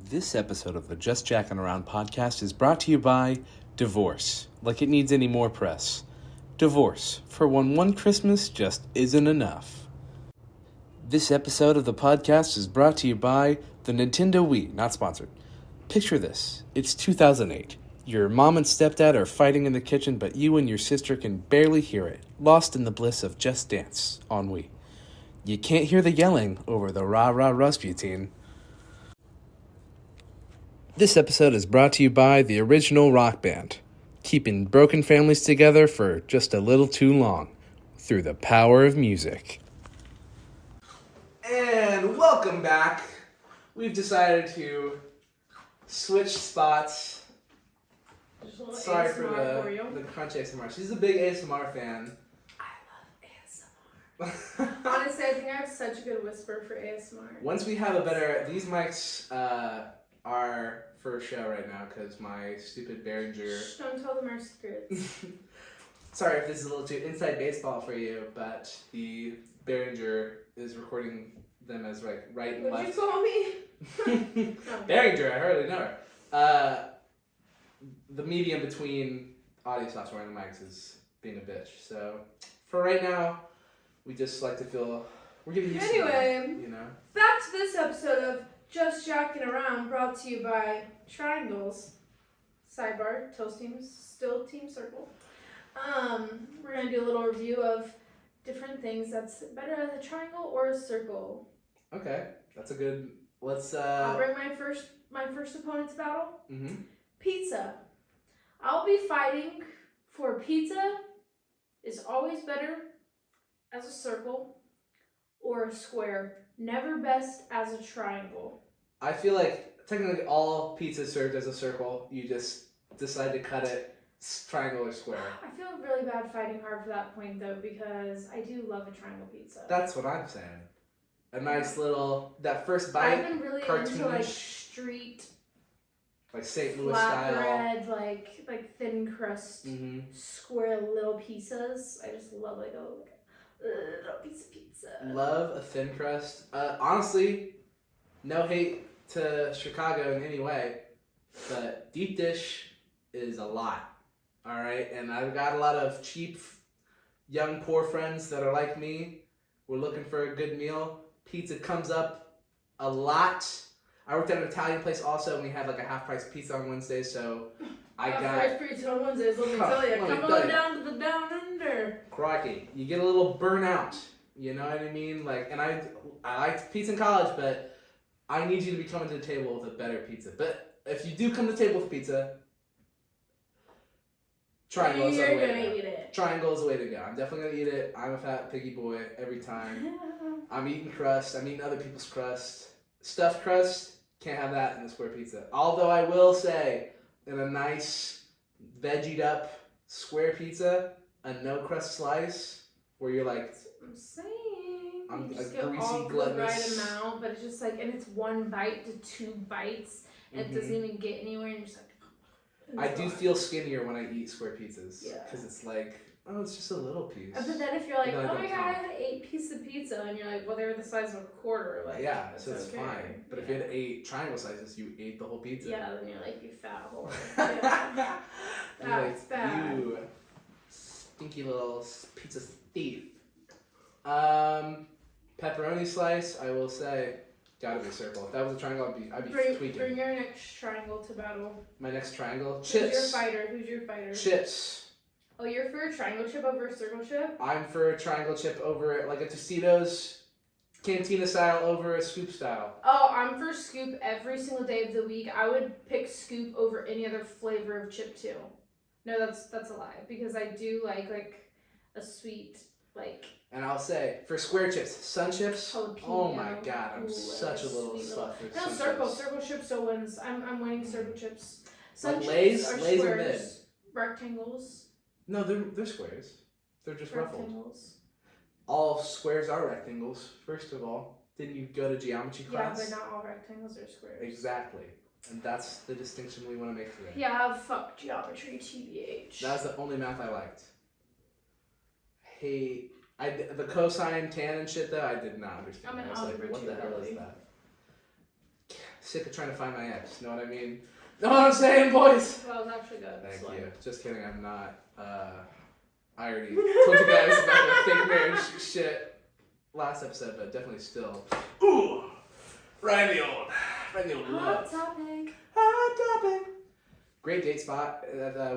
Speaker 1: This episode of the Just Jackin Around podcast is brought to you by divorce. Like it needs any more press. Divorce. For when one Christmas just isn't enough. This episode of the podcast is brought to you by the Nintendo Wii. Not sponsored. Picture this. It's 2008. Your mom and stepdad are fighting in the kitchen, but you and your sister can barely hear it. Lost in the bliss of Just Dance on Wii. You can't hear the yelling over the rah-rah Rasputin. This episode is brought to you by the original rock band, keeping broken families together for just a little too long, through the power of music. And welcome back. We've decided to switch spots. Sorry for the crunch ASMR. She's a big ASMR fan.
Speaker 2: Honestly, I think I have such a good whisper for ASMR.
Speaker 1: Once we have these mics our first show right now because my stupid Behringer.
Speaker 2: Shh, don't tell them our secrets.
Speaker 1: Sorry if this is a little too inside baseball for you, but the Behringer is recording them as like right and
Speaker 2: What'd
Speaker 1: left.
Speaker 2: you call me?
Speaker 1: Behringer, I hardly know her. The medium between audio software and the mics is being a bitch. So for right now, we just like to feel we're getting used to it, you know.
Speaker 2: Back to this episode of Just Jackin Around, brought to you by Triangles. Sidebar, Toast Teams, still Team Circle. We're gonna do a little review of different things that's better as a triangle or a circle.
Speaker 1: Okay, that's a good. Let's.
Speaker 2: I'll bring my first opponent's battle.
Speaker 1: Mm-hmm.
Speaker 2: Pizza. I'll be fighting for pizza is always better as a circle or a square. Never best as a triangle.
Speaker 1: I feel like technically all pizza served as a circle. You just decide to cut it triangle or square.
Speaker 2: I feel really bad fighting hard for that point though because I do love a triangle pizza.
Speaker 1: That's what I'm saying. A nice little that first bite.
Speaker 2: I've been really into like street,
Speaker 1: like St. Louis style,
Speaker 2: flatbread, like thin crust, square little pizzas. I just love like a little piece of pizza.
Speaker 1: Love a thin crust. Honestly, no hate to Chicago in any way, but deep dish is a lot. All right, and I've got a lot of cheap, young, poor friends that are like me. We're looking for a good meal. Pizza comes up a lot. I worked at an Italian place also, and we had like a half-price pizza on Wednesdays, so I got...
Speaker 2: Half-price pizza on Wednesdays, let me tell you. Come on down to the down under.
Speaker 1: Crikey. You get a little burnout, you know what I mean? Like, and I liked pizza in college, but I need you to be coming to the table with a better pizza. But if you do come to the table with pizza, triangle is the way to go.
Speaker 2: Eat it.
Speaker 1: Triangle is the way to go. I'm definitely gonna eat it. I'm a fat piggy boy every time. I'm eating crust. I'm eating other people's crust. Stuffed crust, can't have that in a square pizza. Although I will say, in a nice veggied up square pizza, a no crust slice, where you're like,
Speaker 2: I'm saying.
Speaker 1: I'm
Speaker 2: you just
Speaker 1: a
Speaker 2: get
Speaker 1: greasy,
Speaker 2: all the
Speaker 1: gluttonous-
Speaker 2: right amount, but it's just like, and it's one bite to two bites, and it doesn't even get anywhere, and you're just like.
Speaker 1: I do feel skinnier when I eat square pizzas.
Speaker 2: Yeah.
Speaker 1: Because it's like, oh, it's just a little piece.
Speaker 2: But then if you're like,
Speaker 1: But then I
Speaker 2: oh my
Speaker 1: don't
Speaker 2: god, I
Speaker 1: count.
Speaker 2: had 8 pieces of pizza, and you're like, well, they were the size of a quarter. Like,
Speaker 1: Yeah, so it's
Speaker 2: okay.
Speaker 1: fine. But if you had 8 triangle sizes, you ate the whole pizza.
Speaker 2: Yeah, then you're like, you fat whore. Yeah. That's bad.
Speaker 1: You stinky little pizza thief. Pepperoni slice, I will say, gotta be a circle. If that was a triangle, I'd be tweaking.
Speaker 2: Bring your next triangle to battle.
Speaker 1: My next triangle,
Speaker 2: Who's
Speaker 1: chips.
Speaker 2: your fighter?
Speaker 1: Chips.
Speaker 2: Oh, you're for a triangle chip over a circle chip?
Speaker 1: I'm for a triangle chip over like a Tostitos, cantina style over a scoop style.
Speaker 2: Oh, I'm for scoop every single day of the week. I would pick scoop over any other flavor of chip too. No, that's a lie because I do like a sweet like.
Speaker 1: And I'll say, for square chips, sun chips,
Speaker 2: Jalapeno.
Speaker 1: oh my god, I'm
Speaker 2: Ooh,
Speaker 1: such a little
Speaker 2: sweet
Speaker 1: slut for
Speaker 2: No,
Speaker 1: sun
Speaker 2: circle
Speaker 1: chips.
Speaker 2: chip still wins. I'm winning circle chips. Sun
Speaker 1: Like
Speaker 2: chips
Speaker 1: Lay's?
Speaker 2: are
Speaker 1: Lay's are
Speaker 2: squares, rectangles.
Speaker 1: No, they're squares. They're just ruffled.
Speaker 2: Rectangles.
Speaker 1: All squares are rectangles, first of all. Didn't you go to geometry class?
Speaker 2: Yeah, but not all rectangles are squares.
Speaker 1: Exactly. And that's the distinction we want to make today.
Speaker 2: Yeah, fuck geometry, TBH.
Speaker 1: That's the only math I liked. Hate... the cosine, tan, and shit though, I did not understand.
Speaker 2: I'm an
Speaker 1: I was like,
Speaker 2: algebra
Speaker 1: what the
Speaker 2: too,
Speaker 1: hell
Speaker 2: really.
Speaker 1: is that? Sick of trying to find my ex, know what I mean? Know what I'm saying, boys?
Speaker 2: Well, that was actually good.
Speaker 1: Thank
Speaker 2: so.
Speaker 1: you. Just kidding, I'm not. I already told you guys about the fake marriage shit last episode, but definitely still. Ooh! Right in the old
Speaker 2: Hot
Speaker 1: love.
Speaker 2: topic.
Speaker 1: Hot topic. Great date spot.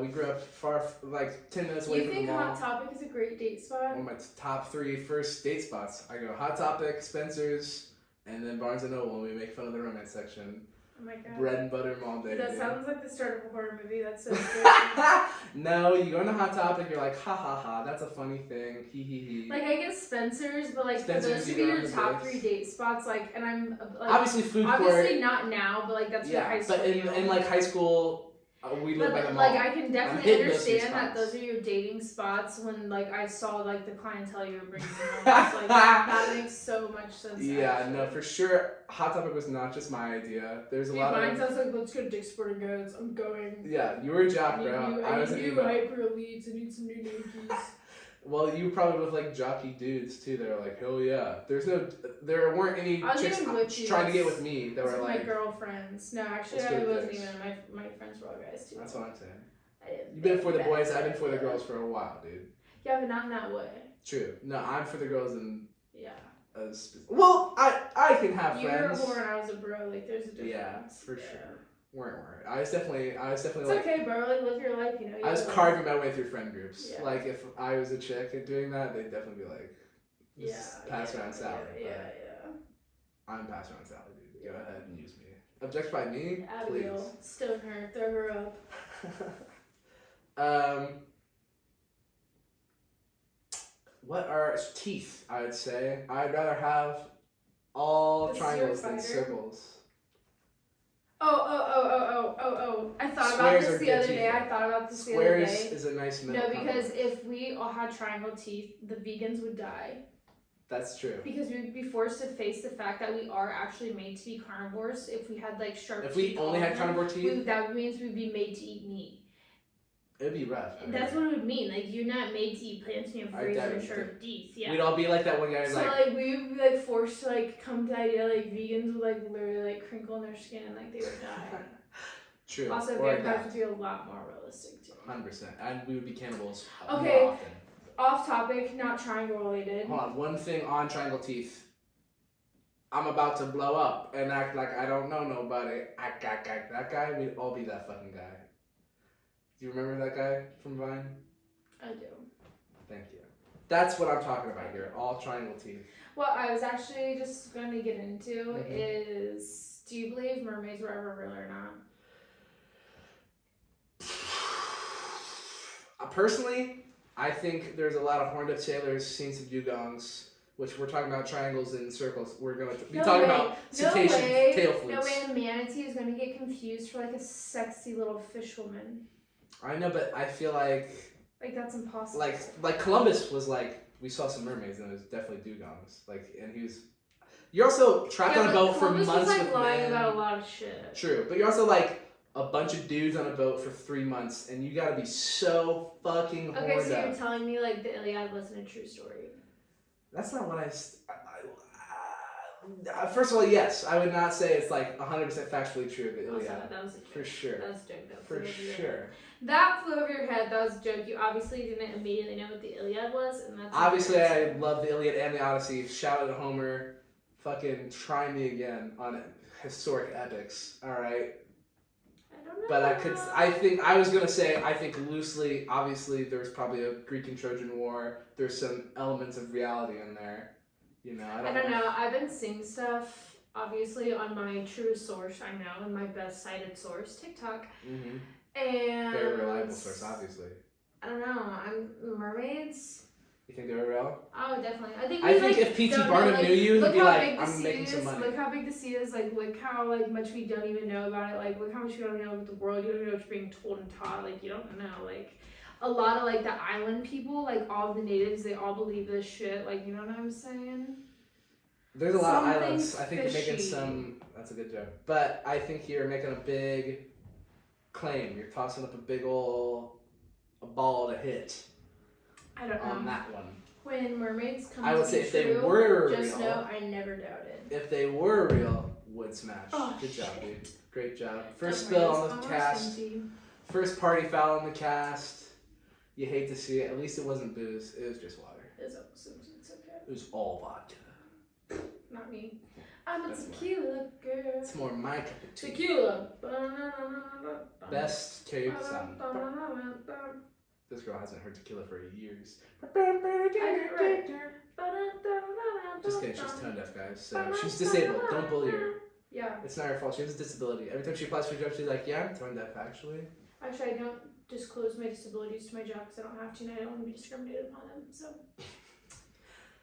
Speaker 1: We grew up far, like 10 minutes away
Speaker 2: You
Speaker 1: from the
Speaker 2: think
Speaker 1: mall.
Speaker 2: Hot Topic is a great date spot?
Speaker 1: One of my top 3 first date spots. I go Hot Topic, Spencer's, and then Barnes & Noble, and we make fun of the romance section.
Speaker 2: Oh my god.
Speaker 1: Bread and butter mall day.
Speaker 2: That
Speaker 1: dude.
Speaker 2: sounds like the start of a horror movie. That's so scary.
Speaker 1: No, you go into Hot Topic, you're like, ha ha ha, that's a funny thing, he he he.
Speaker 2: Like, I guess Spencer's, but like,
Speaker 1: Spencer's,
Speaker 2: for those to
Speaker 1: you
Speaker 2: be
Speaker 1: go
Speaker 2: your
Speaker 1: on the
Speaker 2: top
Speaker 1: dates.
Speaker 2: 3 date spots, like, and I'm like,
Speaker 1: Obviously food court.
Speaker 2: obviously not now, but like, that's your high school.
Speaker 1: but in like high school, We live by the
Speaker 2: But
Speaker 1: mall.
Speaker 2: like I can definitely
Speaker 1: hitting those three
Speaker 2: understand that
Speaker 1: spots.
Speaker 2: those are your dating spots when like I saw like the clientele you were bringing home. It's like that makes so much sense.
Speaker 1: Yeah,
Speaker 2: actually.
Speaker 1: no, for sure. Hot Topic was not just my idea. There's a lot
Speaker 2: mine
Speaker 1: of.
Speaker 2: sounds like let's go to Dick's Sporting Goods. I'm going.
Speaker 1: Yeah, you were a jock, bro. I was
Speaker 2: I
Speaker 1: an
Speaker 2: need new
Speaker 1: emo.
Speaker 2: hyper elites. I need some new Nikes.
Speaker 1: Well, you were probably with like jockey dudes too. That are like, hell yeah. There weren't any
Speaker 2: I was
Speaker 1: chicks
Speaker 2: even with you.
Speaker 1: trying to get with me that were like.
Speaker 2: My girlfriends. No, actually,
Speaker 1: let's go
Speaker 2: I
Speaker 1: to
Speaker 2: wasn't
Speaker 1: Dick's.
Speaker 2: even. My friends were all guys too.
Speaker 1: That's what I'm saying.
Speaker 2: I didn't.
Speaker 1: You've been for the boys. I've been for the girls for a while, dude.
Speaker 2: Yeah, but not in that way.
Speaker 1: True. No, I'm for the girls and.
Speaker 2: Yeah.
Speaker 1: Well, I can have
Speaker 2: you
Speaker 1: friends.
Speaker 2: You were a whore and I was a bro. Like, there's a difference.
Speaker 1: Yeah, for sure. Weren't. I was definitely
Speaker 2: It's
Speaker 1: like.
Speaker 2: okay, bro. Like, live your life, you know.
Speaker 1: I was carving my way through friend groups.
Speaker 2: Yeah.
Speaker 1: Like, if I was a chick and doing that, they'd definitely be like, pass around Sally.
Speaker 2: Yeah.
Speaker 1: I'm pass around Sally, dude. Go ahead and use me. Objectify me,
Speaker 2: Abigail,
Speaker 1: please.
Speaker 2: stone her, throw her up.
Speaker 1: What are teeth? I would say I'd rather have all triangles than circles.
Speaker 2: Oh! I thought
Speaker 1: Squares
Speaker 2: about
Speaker 1: are
Speaker 2: this the
Speaker 1: good
Speaker 2: other
Speaker 1: teeth,
Speaker 2: day.
Speaker 1: though.
Speaker 2: I thought about this the other
Speaker 1: Squares
Speaker 2: day.
Speaker 1: is a nice middle.
Speaker 2: No, because if we all had triangle teeth, the vegans would die.
Speaker 1: That's true.
Speaker 2: Because we would be forced to face the fact that we are actually made to be carnivores. If we had like sharp teeth.
Speaker 1: If we only had carnivore teeth,
Speaker 2: that means we'd be made to eat meat.
Speaker 1: It'd be rough.
Speaker 2: That's what it would mean. Like, you're not made to eat plants and you have razor and sharp teeth. Yeah.
Speaker 1: We'd all be like that one guy.
Speaker 2: So like we would be like forced to like come to the idea like vegans would like literally like crinkle in their skin and like they would die.
Speaker 1: True.
Speaker 2: Also, vampires would be a lot more realistic too.
Speaker 1: 100%, and we would be cannibals.
Speaker 2: Okay.
Speaker 1: More often.
Speaker 2: Off topic, not triangle related.
Speaker 1: Hold on, one thing on triangle teeth. I'm about to blow up and act like I don't know nobody. That guy, we'd all be that fucking guy. Do you remember that guy from Vine?
Speaker 2: I do.
Speaker 1: Thank you. That's what I'm talking about here. All triangle teeth.
Speaker 2: What I was actually just going to get into is, do you believe mermaids were ever real or not?
Speaker 1: Personally, I think there's a lot of horned up sailors seeing some dugongs, which we're talking about triangles and circles. We're going to be talking about cetacean tail flutes.
Speaker 2: No way a manatee is going to get confused for like a sexy little fish woman.
Speaker 1: I know, but I feel like
Speaker 2: that's impossible.
Speaker 1: Like Columbus was like, we saw some mermaids and it was definitely dugongs. Like, and he was. You're also trapped on a boat for months
Speaker 2: was, like,
Speaker 1: with
Speaker 2: lying
Speaker 1: men.
Speaker 2: about a lot of shit.
Speaker 1: True, but you're also like a bunch of dudes on a boat for 3 months, and you gotta be so fucking horned
Speaker 2: Okay, so
Speaker 1: up.
Speaker 2: you're telling me like the Iliad wasn't a true story.
Speaker 1: That's not what first of all, yes, I would not say it's like 100% factually true. The Iliad,
Speaker 2: that was a joke.
Speaker 1: For sure.
Speaker 2: That was a joke.
Speaker 1: For sure.
Speaker 2: That flew over your head. That was a joke. You obviously didn't immediately know what the Iliad was, and that's
Speaker 1: obviously I love the Iliad and the Odyssey. Shout out to Homer, fucking try me again on historic epics. All right.
Speaker 2: I don't know.
Speaker 1: But I think loosely, obviously, there's probably a Greek and Trojan War. There's some elements of reality in there. You know, I don't know.
Speaker 2: I've been seeing stuff, obviously, on my truest source, I know, and my best cited source, TikTok.
Speaker 1: Mm-hmm.
Speaker 2: And
Speaker 1: very reliable source, obviously.
Speaker 2: I don't know. Mermaids.
Speaker 1: You think they were real?
Speaker 2: Oh, definitely.
Speaker 1: I think if P.T. Barnum knew you, he'd be like, I'm making some money.
Speaker 2: Look how big the sea is. Like, look how much we don't even know about it. Like, look how much you don't know about the world. You don't know what you're being told and taught. Like, you don't know. Like, a lot of like the island people, like all of the natives, they all believe this shit. Like, you know what I'm saying?
Speaker 1: There's a lot of islands. I think you're making some. That's a good joke. But I think you're making a big claim. You're tossing up a big ol' ball to hit.
Speaker 2: I don't know.
Speaker 1: On that one.
Speaker 2: When mermaids come
Speaker 1: I would
Speaker 2: to
Speaker 1: say
Speaker 2: be
Speaker 1: if
Speaker 2: true,
Speaker 1: they were
Speaker 2: just
Speaker 1: real,
Speaker 2: know I never doubted.
Speaker 1: If they were real, would smash.
Speaker 2: Oh,
Speaker 1: good job, dude. Great job. First
Speaker 2: Don't
Speaker 1: spill
Speaker 2: worry,
Speaker 1: on
Speaker 2: it's
Speaker 1: the cast.
Speaker 2: empty.
Speaker 1: First party foul on the cast. You hate to see it. At least it wasn't booze. It was just water.
Speaker 2: It's okay.
Speaker 1: It was all vodka.
Speaker 2: Not me. I'm a
Speaker 1: That's
Speaker 2: tequila girl.
Speaker 1: It's more my cup of tea.
Speaker 2: Tequila.
Speaker 1: Best karaoke song. This girl hasn't heard tequila for years. Just kidding, she's tone deaf, guys. So she's disabled. Don't bully her.
Speaker 2: Yeah.
Speaker 1: It's not her fault. She has a disability. Every time she applies for a job, she's like, yeah, I'm tone deaf, actually.
Speaker 2: Actually, I don't disclose my disabilities to my job because I don't have to and I don't want to be discriminated upon them. So,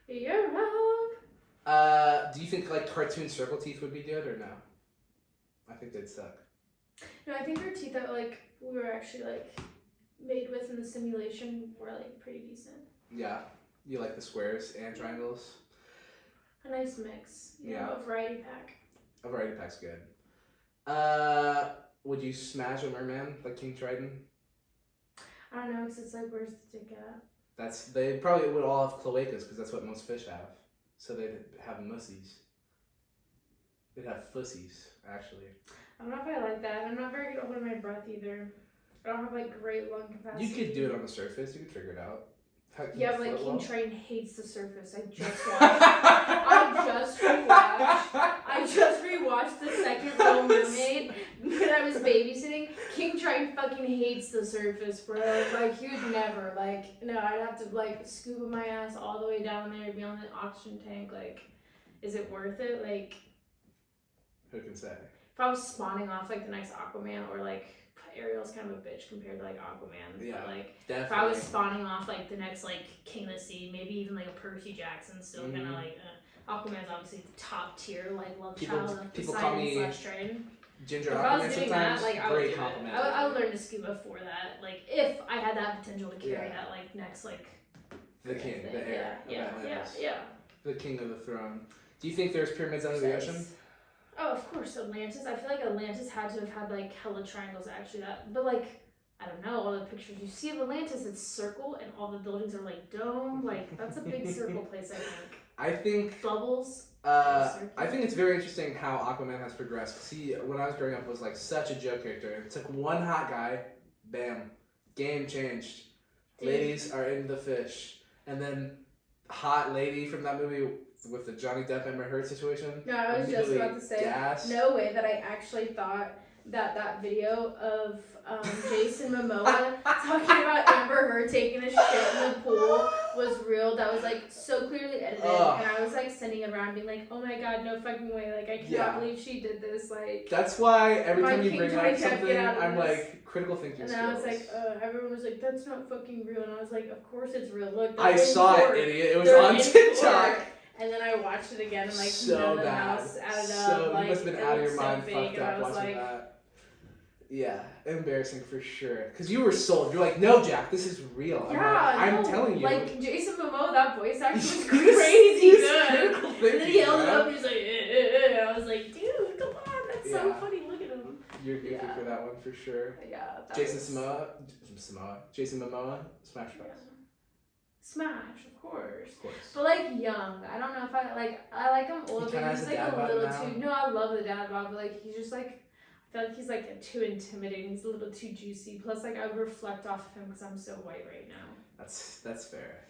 Speaker 2: you're wrong.
Speaker 1: Do you think like cartoon circle teeth would be good or no? I think they'd suck.
Speaker 2: No, I think our teeth that like we were actually like made with in the simulation were like pretty decent.
Speaker 1: Yeah. You like the squares and triangles?
Speaker 2: A nice mix.
Speaker 1: Yeah.
Speaker 2: A variety pack.
Speaker 1: A variety pack's good. Would you smash a merman like King Triton?
Speaker 2: I don't know, because it's like, where's the dick at?
Speaker 1: They probably would all have cloacas because that's what most fish have. So they'd have mussies. They'd have fussies, actually.
Speaker 2: I don't know if I like that. I'm not very good at holding my breath either. I don't have like great lung capacity.
Speaker 1: You could do it on the surface. You could figure it out.
Speaker 2: Yeah, but like King Triton hates the surface. I just rewatched the second Little Mermaid when I was babysitting. King Triton fucking hates the surface, bro. Like he would never. Like no, I'd have to like scuba my ass all the way down there, be on the oxygen tank. Like, is it worth it? Like,
Speaker 1: who can say?
Speaker 2: If I was spawning off like the next Aquaman or like. Ariel's kind of a bitch compared to like Aquaman.
Speaker 1: Yeah,
Speaker 2: but, like
Speaker 1: definitely.
Speaker 2: If I was spawning off like the next like King of the Sea, maybe even like a Percy Jackson, still kind of like Aquaman's obviously the top tier like love child of Poseidon / Triton.
Speaker 1: Ginger
Speaker 2: if
Speaker 1: Aquaman
Speaker 2: I was doing
Speaker 1: sometimes.
Speaker 2: that, like I would
Speaker 1: Great
Speaker 2: do
Speaker 1: compliment.
Speaker 2: it. I would learn to scuba for that. Like if I had that potential to carry that like next like
Speaker 1: the king, the heir,
Speaker 2: yeah.
Speaker 1: The king of the throne. Do you think there's pyramids under the ocean?
Speaker 2: Oh, of course, Atlantis. I feel like Atlantis had to have had like hella triangles actually. But like I don't know, all the pictures you see of Atlantis, it's circle and all the buildings are like dome. Like that's a big circle place, I think. Bubbles.
Speaker 1: I think it's very interesting how Aquaman has progressed. Cause he, when I was growing up, was like such a joke character. It took one hot guy, bam, game changed. Dude. Ladies are into the fish, and then hot lady from that movie with the Johnny Depp Amber Heard situation.
Speaker 2: No, I was just about to say, no way that I actually thought that video of Jason Momoa talking about Amber Heard taking a shit in the pool was real. That was like so clearly edited, and I was like sending it around being like, oh my god, no fucking way, like I cannot believe she did this. Like
Speaker 1: that's why every time you bring up something, I'm like critical thinking
Speaker 2: and
Speaker 1: skills.
Speaker 2: I was like, everyone was like, that's not fucking real, and I was like, of course it's real. Look,
Speaker 1: I saw it, idiot. It was on TikTok.
Speaker 2: And then I watched it again and like
Speaker 1: so
Speaker 2: the
Speaker 1: bad.
Speaker 2: house added
Speaker 1: so
Speaker 2: up. Like,
Speaker 1: you must have been out of your mind,
Speaker 2: so
Speaker 1: fucked up watching
Speaker 2: like,
Speaker 1: that. Yeah, embarrassing for sure. Cause you were sold. You're like, no, Jack, this is real. I'm telling you.
Speaker 2: Like Jason Momoa, that voice actor was crazy good. And then he held it up and he was like, I was like, dude, come on, that's so funny. Look at him.
Speaker 1: You're goofy for that one for sure.
Speaker 2: Yeah.
Speaker 1: Jason Momoa, Smash Bros.
Speaker 2: Smash, of course. But like young, I don't know if I like him old, but he's like a little too. No, I love the dad bod, but like he's just like. I feel like he's like too intimidating. He's a little too juicy. Plus, like I would reflect off of him because I'm so white right now.
Speaker 1: That's fair.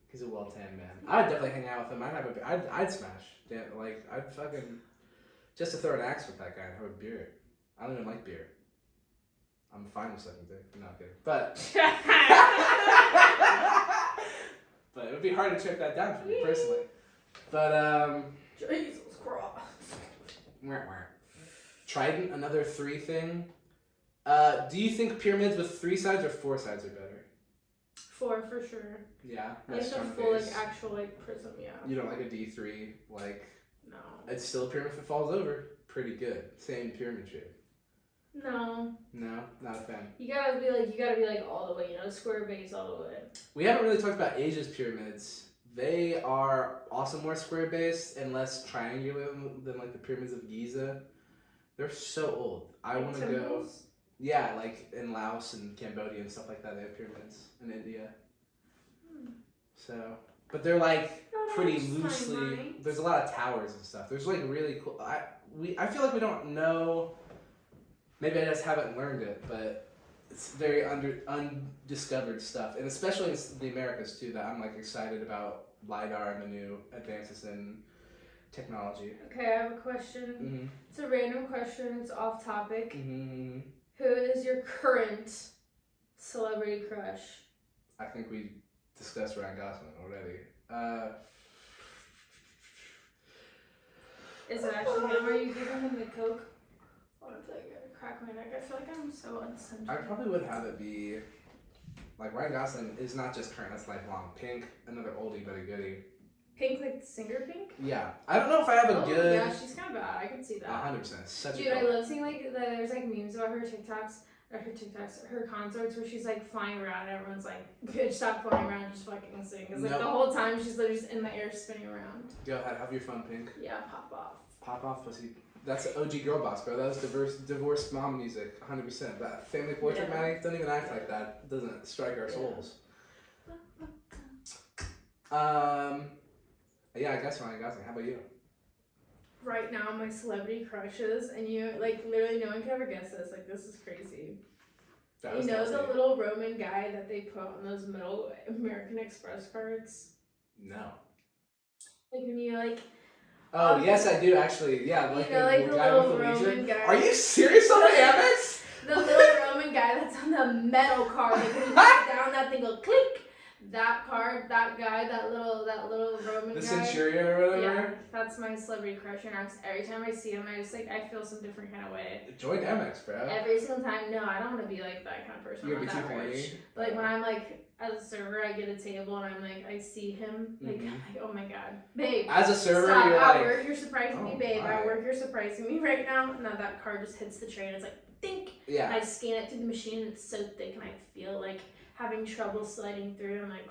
Speaker 1: He's a well-tanned man. I'd definitely hang out with him. I'd smash. Damn, like I'd fucking just to throw an axe with that guy and have a beer. I don't even like beer. I'm fine with sucking dick. No, I'm kidding. But but it would be hard to track that down for me personally. But
Speaker 2: Jesus Christ.
Speaker 1: Trident, another 3 thing. Do you think pyramids with 3 sides or 4 sides are better?
Speaker 2: 4 for sure.
Speaker 1: Yeah,
Speaker 2: nice a full like actual like prism. Yeah.
Speaker 1: You don't like a D3 like?
Speaker 2: No.
Speaker 1: It's still a pyramid if it falls over. Pretty good. Same pyramid shape.
Speaker 2: No.
Speaker 1: No, not a fan.
Speaker 2: You gotta be like all the way. You know, square base all the way.
Speaker 1: We haven't really talked about Asia's pyramids. They are also more square based and less triangular than like the pyramids of Giza. They're so old. I want to go. Yeah, like in Laos and Cambodia and stuff like that. They have pyramids in India. So, but they're like pretty loosely. There's a lot of towers and stuff. There's like really cool. I feel like we don't know. Maybe I just haven't learned it, but it's very undiscovered stuff, and especially in the Americas too. That I'm like excited about LiDAR and the new advances in technology.
Speaker 2: Okay, I have a question.
Speaker 1: Mm-hmm.
Speaker 2: It's a random question. It's off topic.
Speaker 1: Mm-hmm.
Speaker 2: Who is your current celebrity crush?
Speaker 1: I think we discussed Ryan Gosling already.
Speaker 2: Is it actually him? Are you giving him the Coke? I feel like I gotta crack my neck. I feel like I'm so unsensitive.
Speaker 1: I probably would have it be like Ryan Gosling is not just current, that's lifelong. Pink, another oldie but a goodie.
Speaker 2: Pink, like singer Pink?
Speaker 1: Yeah. I don't know if I have a good...
Speaker 2: Yeah, she's kind of bad. I could see that.
Speaker 1: 100%. Such
Speaker 2: Dude,
Speaker 1: a
Speaker 2: I love seeing, like, there's, like, memes about her concerts where she's, like, flying around and everyone's like, bitch, stop flying around, just fucking sing. Because, like, the whole time she's literally just in the air spinning around.
Speaker 1: Go ahead, have your fun, Pink.
Speaker 2: Yeah, pop off.
Speaker 1: Pop off, pussy. That's OG girl boss, bro. That was divorced mom music, 100%. That family portrait, Maddie, don't even act like that. It doesn't strike our souls. Yeah, I guess Ryan Gosling. How about you?
Speaker 2: Right now, my celebrity crushes, and you, like, literally no one can ever guess this. Like, this is crazy. You know the little Roman guy that they put on those middle American Express cards?
Speaker 1: No.
Speaker 2: Like, when you, like...
Speaker 1: Oh, yes, I do, actually. Yeah, like,
Speaker 2: you know, like the
Speaker 1: guy
Speaker 2: little
Speaker 1: with the
Speaker 2: Roman
Speaker 1: leisure.
Speaker 2: guy.
Speaker 1: Are you serious on the Amex?
Speaker 2: The little Roman guy that's on the metal card. Like, when you put it down, that thing will click. That card, that guy, that little Roman guy.
Speaker 1: The Centurion or whatever?
Speaker 2: Yeah, that's my celebrity crush right now. 'Cause every time I see him, I just, like, I feel some different kind of way.
Speaker 1: Join Amex, bro.
Speaker 2: Every single time. No, I don't want to be, like, that kind of person.
Speaker 1: You're
Speaker 2: I'm not
Speaker 1: too
Speaker 2: that
Speaker 1: horny.
Speaker 2: rich. But, like, when I'm, like, as a server, I get a table and I'm, like, I see him. Like, oh, my God. Babe.
Speaker 1: As a server,
Speaker 2: stop.
Speaker 1: you're
Speaker 2: At
Speaker 1: like...
Speaker 2: work, you're surprising me, babe.
Speaker 1: My.
Speaker 2: At work, you're surprising me right now. Now that card just hits the tray and it's like, think.
Speaker 1: Yeah.
Speaker 2: And I scan it through the machine and it's so thick and I feel like having trouble sliding through. I'm like,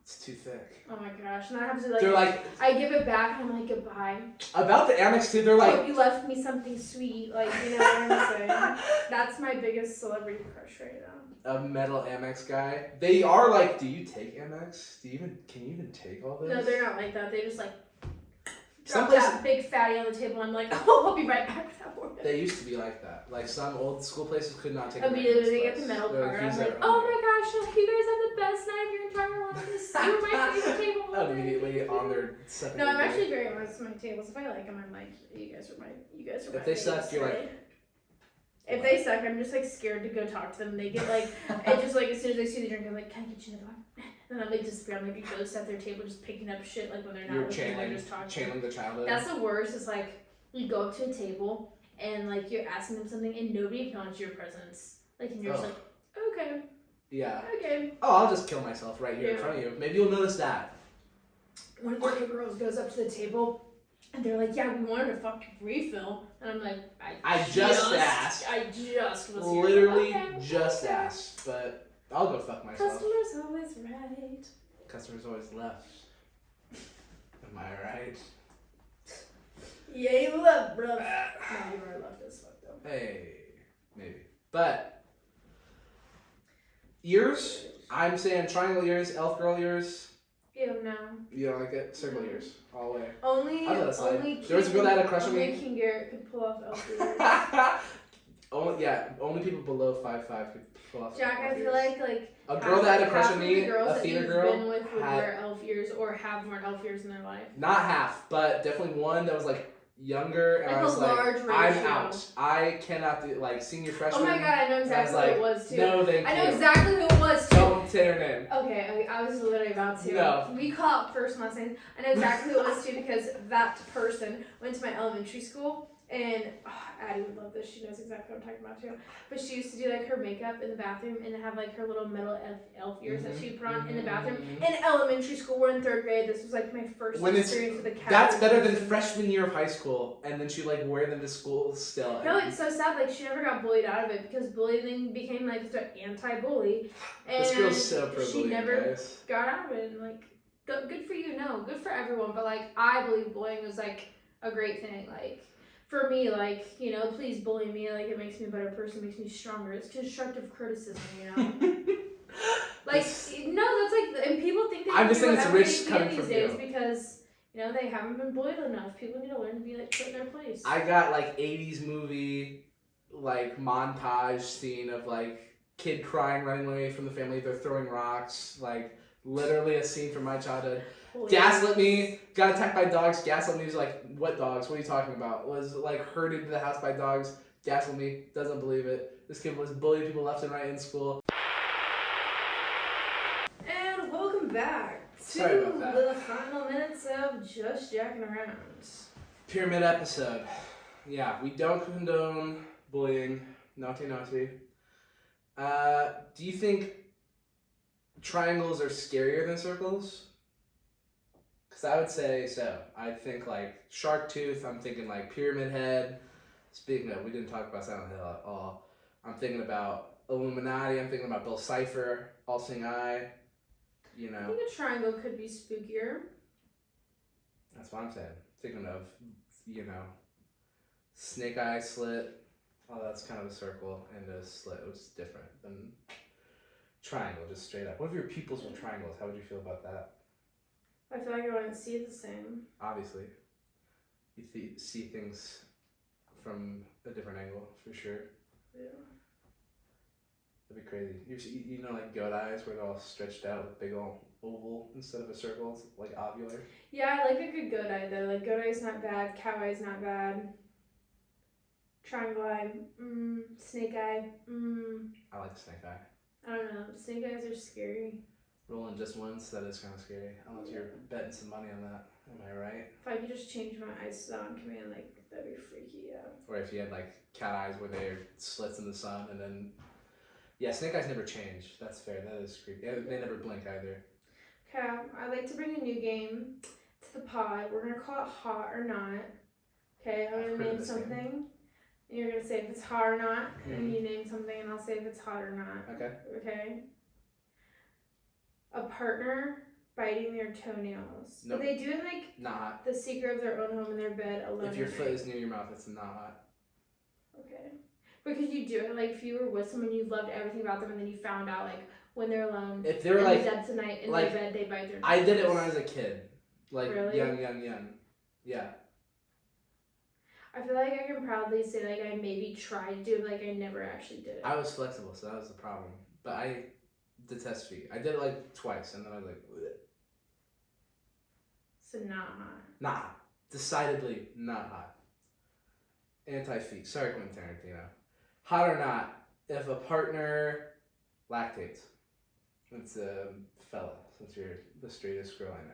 Speaker 1: it's too thick.
Speaker 2: oh my gosh. And I have to, like,
Speaker 1: they're like...
Speaker 2: I give it back and I'm like, goodbye.
Speaker 1: About the Amex, too, they're like...
Speaker 2: Oh, you left me something sweet. Like, you know what I'm saying? That's my biggest celebrity crush right now.
Speaker 1: A metal Amex guy. They are like, do you take Amex? Can you even take all this?
Speaker 2: No, they're not like that. They just, like,
Speaker 1: Some
Speaker 2: drop
Speaker 1: places,
Speaker 2: that big fatty on the table and I'm like, oh, I'll be right back with that one.
Speaker 1: they used to be like that. Like, some old school places could not take
Speaker 2: Immediately they
Speaker 1: Amex
Speaker 2: get the metal
Speaker 1: They're
Speaker 2: card. I'm
Speaker 1: "Use
Speaker 2: like,
Speaker 1: that
Speaker 2: oh
Speaker 1: right
Speaker 2: my gosh, you guys have the best night of your entire lives. You're my favorite table.
Speaker 1: here." Immediately on their second
Speaker 2: No, I'm
Speaker 1: day.
Speaker 2: actually very honest with my tables. If I like them, I'm like, you guys are my
Speaker 1: If they suck,
Speaker 2: favorites
Speaker 1: you're like,
Speaker 2: today. If they suck, I'm just, like, scared to go talk to them. They get, like, I just, like, as soon as I see the drink, I'm like, can I get you another one? And I'm, like, disappear. I'm, like, a ghost at their table just picking up shit, like, when they're not
Speaker 1: you're
Speaker 2: looking, they're just talking.
Speaker 1: channeling the childhood.
Speaker 2: That's the worst, is, like, you go up to a table, and, like, you're asking them something, and nobody acknowledges your presence. Like, and you're just like, okay.
Speaker 1: Yeah.
Speaker 2: Okay.
Speaker 1: Oh, I'll just kill myself right here in front of you. Maybe you'll notice that.
Speaker 2: One of the girls goes up to the table, and they're like, yeah, we wanted a fucking refill. And I'm like, I just asked. I just was here.
Speaker 1: Literally
Speaker 2: Okay,
Speaker 1: just asked. But I'll go fuck myself.
Speaker 2: Customer's always right.
Speaker 1: Customer's always left. Am I right?
Speaker 2: Yeah, you love, bro. No, you are left as fuck, though.
Speaker 1: Hey, maybe. But, ears? I'm saying triangle ears, elf girl ears.
Speaker 2: Ew, no.
Speaker 1: You don't like it? Circle ears. All the way.
Speaker 2: Only
Speaker 1: I'll let it slide.
Speaker 2: King,
Speaker 1: There was a girl that had a crush on me.
Speaker 2: Only King Garrett could pull off elf ears.
Speaker 1: Only people below 5'5" could pull off
Speaker 2: Jack,
Speaker 1: elf
Speaker 2: I feel
Speaker 1: ears.
Speaker 2: like
Speaker 1: a girl that had a crush
Speaker 2: half
Speaker 1: on
Speaker 2: of
Speaker 1: me,
Speaker 2: the girls
Speaker 1: a
Speaker 2: that
Speaker 1: theater
Speaker 2: you've
Speaker 1: girl,
Speaker 2: been with would
Speaker 1: had,
Speaker 2: wear elf ears or have worn elf ears in their life.
Speaker 1: not half, but definitely one that was like younger, and
Speaker 2: Like
Speaker 1: I was
Speaker 2: a
Speaker 1: like,
Speaker 2: large
Speaker 1: I'm
Speaker 2: ratio.
Speaker 1: out. I cannot do, like, senior freshman.
Speaker 2: Oh my god, I know exactly
Speaker 1: like,
Speaker 2: who it was too.
Speaker 1: No, thank you.
Speaker 2: I know exactly who it was too.
Speaker 1: Don't say her name.
Speaker 2: Okay, I was literally about to.
Speaker 1: No.
Speaker 2: We call it first and last names. I know exactly who it was too because that person went to my elementary school. And Addie would love this. She knows exactly what I'm talking about too. But she used to do like her makeup in the bathroom and have like her little metal elf ears that she put on in the bathroom. In elementary school, we're in 3rd grade. This was like my first experience with a cat.
Speaker 1: That's better than freshman year of high school, and then she like wear them to school still.
Speaker 2: No, it's so sad. Like she never got bullied out of it because bullying became like the anti-bully. And
Speaker 1: this girl's so pro
Speaker 2: she
Speaker 1: bullying,
Speaker 2: never
Speaker 1: guys.
Speaker 2: got out of it. And like, good for you. No, good for everyone. But like, I believe bullying was like a great thing. Like. For me, like, you know, please bully me. Like, it makes me a better person, makes me stronger. It's constructive criticism, you know? Like, no, that's like, and people think
Speaker 1: I'm just saying it's rich coming
Speaker 2: these
Speaker 1: from
Speaker 2: days
Speaker 1: you.
Speaker 2: because, you know, they haven't been bullied enough. People need to learn to be, like, put in their place.
Speaker 1: I got, like, 80s movie, like, montage scene of, like, kid crying, running away from the family. They're throwing rocks. Like, literally a scene from my childhood. Gaslit me, got attacked by dogs, gaslit me, was like, what dogs, what are you talking about? Was like herded to the house by dogs, gaslit me, doesn't believe it. This kid was bullying people left and right in school.
Speaker 2: And welcome back to the final minutes of Just Jackin Around.
Speaker 1: Pyramid episode. Yeah, we don't condone bullying, naughty naughty. Do you think triangles are scarier than circles? Because I would say so. I think like shark tooth. I'm thinking like pyramid head. Speaking of, we didn't talk about Silent Hill at all. I'm thinking about Illuminati. I'm thinking about Bill Cipher, All Seeing Eye. You
Speaker 2: I
Speaker 1: know,
Speaker 2: think a triangle could be spookier.
Speaker 1: that's what I'm saying. Thinking of, snake eye slit. Oh, that's kind of a circle and a slit, which is different than triangle, just straight up. What if your pupils were triangles? How would you feel about that?
Speaker 2: I feel like I wouldn't see the same.
Speaker 1: Obviously, you see things from a different angle for sure.
Speaker 2: Yeah.
Speaker 1: That'd be crazy. You know, like goat eyes where they're all stretched out with big old oval instead of a circle. It's like ovular.
Speaker 2: Yeah, I like a good goat eye though. Like goat eye's not bad, cow eye's not bad. Triangle eye, snake eye,
Speaker 1: I like the snake eye.
Speaker 2: I don't know. Snake eyes are scary.
Speaker 1: Rolling just once, that is kind of scary. Unless you're betting some money on that. Am I right?
Speaker 2: If I could just change my eyes to that on command, like that'd be freaky. Yeah.
Speaker 1: Or if you had like cat eyes where they're slits in the sun and then. Yeah, snake eyes never change. That's fair. That is creepy. They never blink either.
Speaker 2: Okay, I'd like to bring a new game to the pod. We're gonna call it Hot or Not. Okay, I'm gonna name something. And you're gonna say if it's hot or not, and you name something, and I'll say if it's hot or not.
Speaker 1: Okay.
Speaker 2: Okay. A partner biting their toenails.
Speaker 1: Nope.
Speaker 2: But they do it like
Speaker 1: Not hot.
Speaker 2: the secret of their own home in their bed alone.
Speaker 1: If your foot is near your mouth, it's not hot.
Speaker 2: Okay. But could you do it like if you were with someone you loved everything about them, and then you found out like when they're alone,
Speaker 1: if they're
Speaker 2: in
Speaker 1: like
Speaker 2: the depths of night in
Speaker 1: like,
Speaker 2: their bed, they bite their toenails?
Speaker 1: I did it when I was a kid. Like
Speaker 2: Really?
Speaker 1: young. Yeah.
Speaker 2: I feel like I can proudly say like I maybe tried to do it, like I never actually did it.
Speaker 1: I was flexible, so that was the problem. But I detest feet. I did it like twice, and then I was like, bleh.
Speaker 2: So not hot.
Speaker 1: Not hot. Decidedly not hot. Anti-feet. Sorry, Quentin Tarantino. Hot or not, if a partner lactates, it's a fella, since you're the straightest girl I know.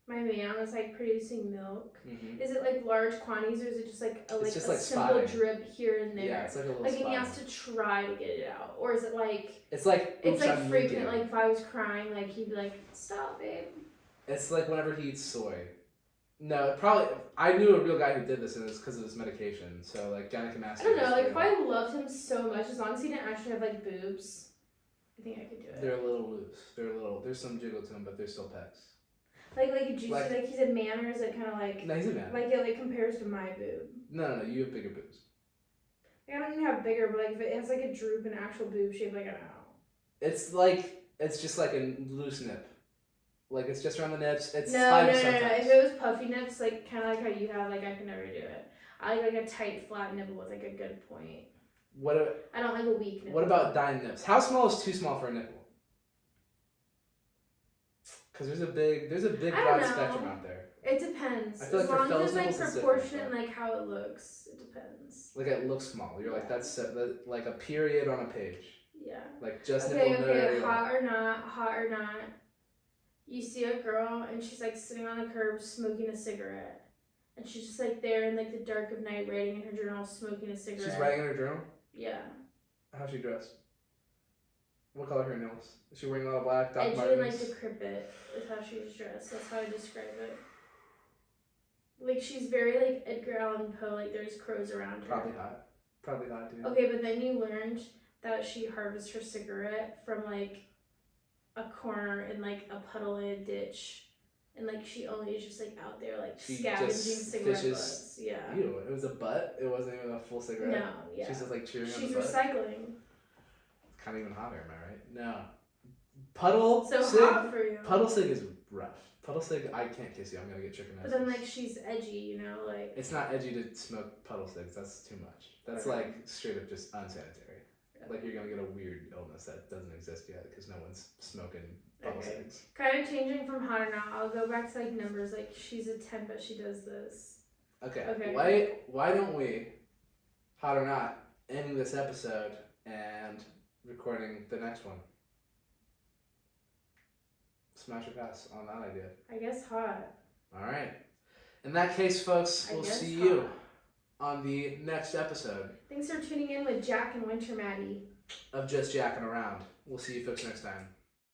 Speaker 2: My man was like producing milk.
Speaker 1: Mm-hmm.
Speaker 2: Is it like large quantities, or is it just like a,
Speaker 1: just
Speaker 2: a
Speaker 1: like
Speaker 2: simple
Speaker 1: spotting.
Speaker 2: drip here and there?
Speaker 1: Yeah, it's like a little
Speaker 2: like, and he
Speaker 1: spotting.
Speaker 2: has to try to get it out, or is it like
Speaker 1: It's like
Speaker 2: frequent? Like if I was crying, like he'd be like, "Stop, babe."
Speaker 1: It's like whenever he eats soy. No, probably. I knew a real guy who did this, and it's because of his medication. So like gynecomastia.
Speaker 2: I don't know. Like if I loved him so much, as long as he didn't actually have like boobs, I think I could do it.
Speaker 1: They're a little loose. They're a little. There's some jiggle to them, but they're still pecs.
Speaker 2: Like a juicy, like he's a man, or is it kind of like?
Speaker 1: No, he's a man.
Speaker 2: Like it like compares to my boob.
Speaker 1: No. You have bigger boobs.
Speaker 2: Like, I don't even have bigger, but like if it has like a droop and actual boob shape, like I don't know.
Speaker 1: It's just like a loose nip. Like it's just around the nips. It's
Speaker 2: No.
Speaker 1: sometimes.
Speaker 2: If it was puffy nips, like kind of like how you have, like I could never do it. I like a tight, flat nipple with like a good point. I don't like a weak nipple.
Speaker 1: What about dime nips? How small is too small for a nipple? Because there's a big broad spectrum out there.
Speaker 2: It depends.
Speaker 1: I feel like
Speaker 2: as long as it's like
Speaker 1: it's
Speaker 2: proportionate, like how it looks, it depends.
Speaker 1: Like it looks small. You're like that's like a period on a page.
Speaker 2: Yeah.
Speaker 1: Like just
Speaker 2: okay.
Speaker 1: nipple.
Speaker 2: Hot or not. You see a girl and she's like sitting on the curb smoking a cigarette, and she's just like there in like the dark of night writing in her journal, smoking a cigarette.
Speaker 1: She's writing in her journal.
Speaker 2: Yeah.
Speaker 1: How's she dressed? What color are her nails? Is she wearing a lot of black? Doc
Speaker 2: Edgy and
Speaker 1: Martens?
Speaker 2: like decrepit is how she's dressed. That's how I describe it. Like she's very like Edgar Allan Poe. Like there's crows around her.
Speaker 1: Probably hot, dude.
Speaker 2: Okay, but then you learned that she harvests her cigarette from like a corner in like a puddle in a ditch, and like she only is just like out there like scavenging cigarette butts. Yeah.
Speaker 1: Ew, it was a butt. It wasn't even a full cigarette.
Speaker 2: No, yeah.
Speaker 1: She's just like chewing on the
Speaker 2: She's
Speaker 1: butt.
Speaker 2: recycling.
Speaker 1: It's kind of even hotter, am I right? No. Puddle
Speaker 2: So
Speaker 1: cig.
Speaker 2: hot for you.
Speaker 1: Puddle cig is rough. Puddle cig, I can't kiss you. I'm gonna get chicken.
Speaker 2: But then like she's edgy, you know, like.
Speaker 1: It's not edgy to smoke puddle cigs. That's too much. That's
Speaker 2: Okay.
Speaker 1: like straight up just unsanitary. Like you're gonna get a weird illness that doesn't exist yet because no one's smoking puddle cigs.
Speaker 2: Kind of changing from hot or not. I'll go back to like numbers. Like she's a 10, but she does this.
Speaker 1: Okay. Why don't we, hot or not, ending this episode and recording the next one? Smash or pass on that idea?
Speaker 2: I guess hot.
Speaker 1: All right. In that case, folks, we'll see you on the next episode.
Speaker 2: Thanks for tuning in with Jack and Winter Maddie
Speaker 1: Of Just Jackin' Around. We'll see you folks next time.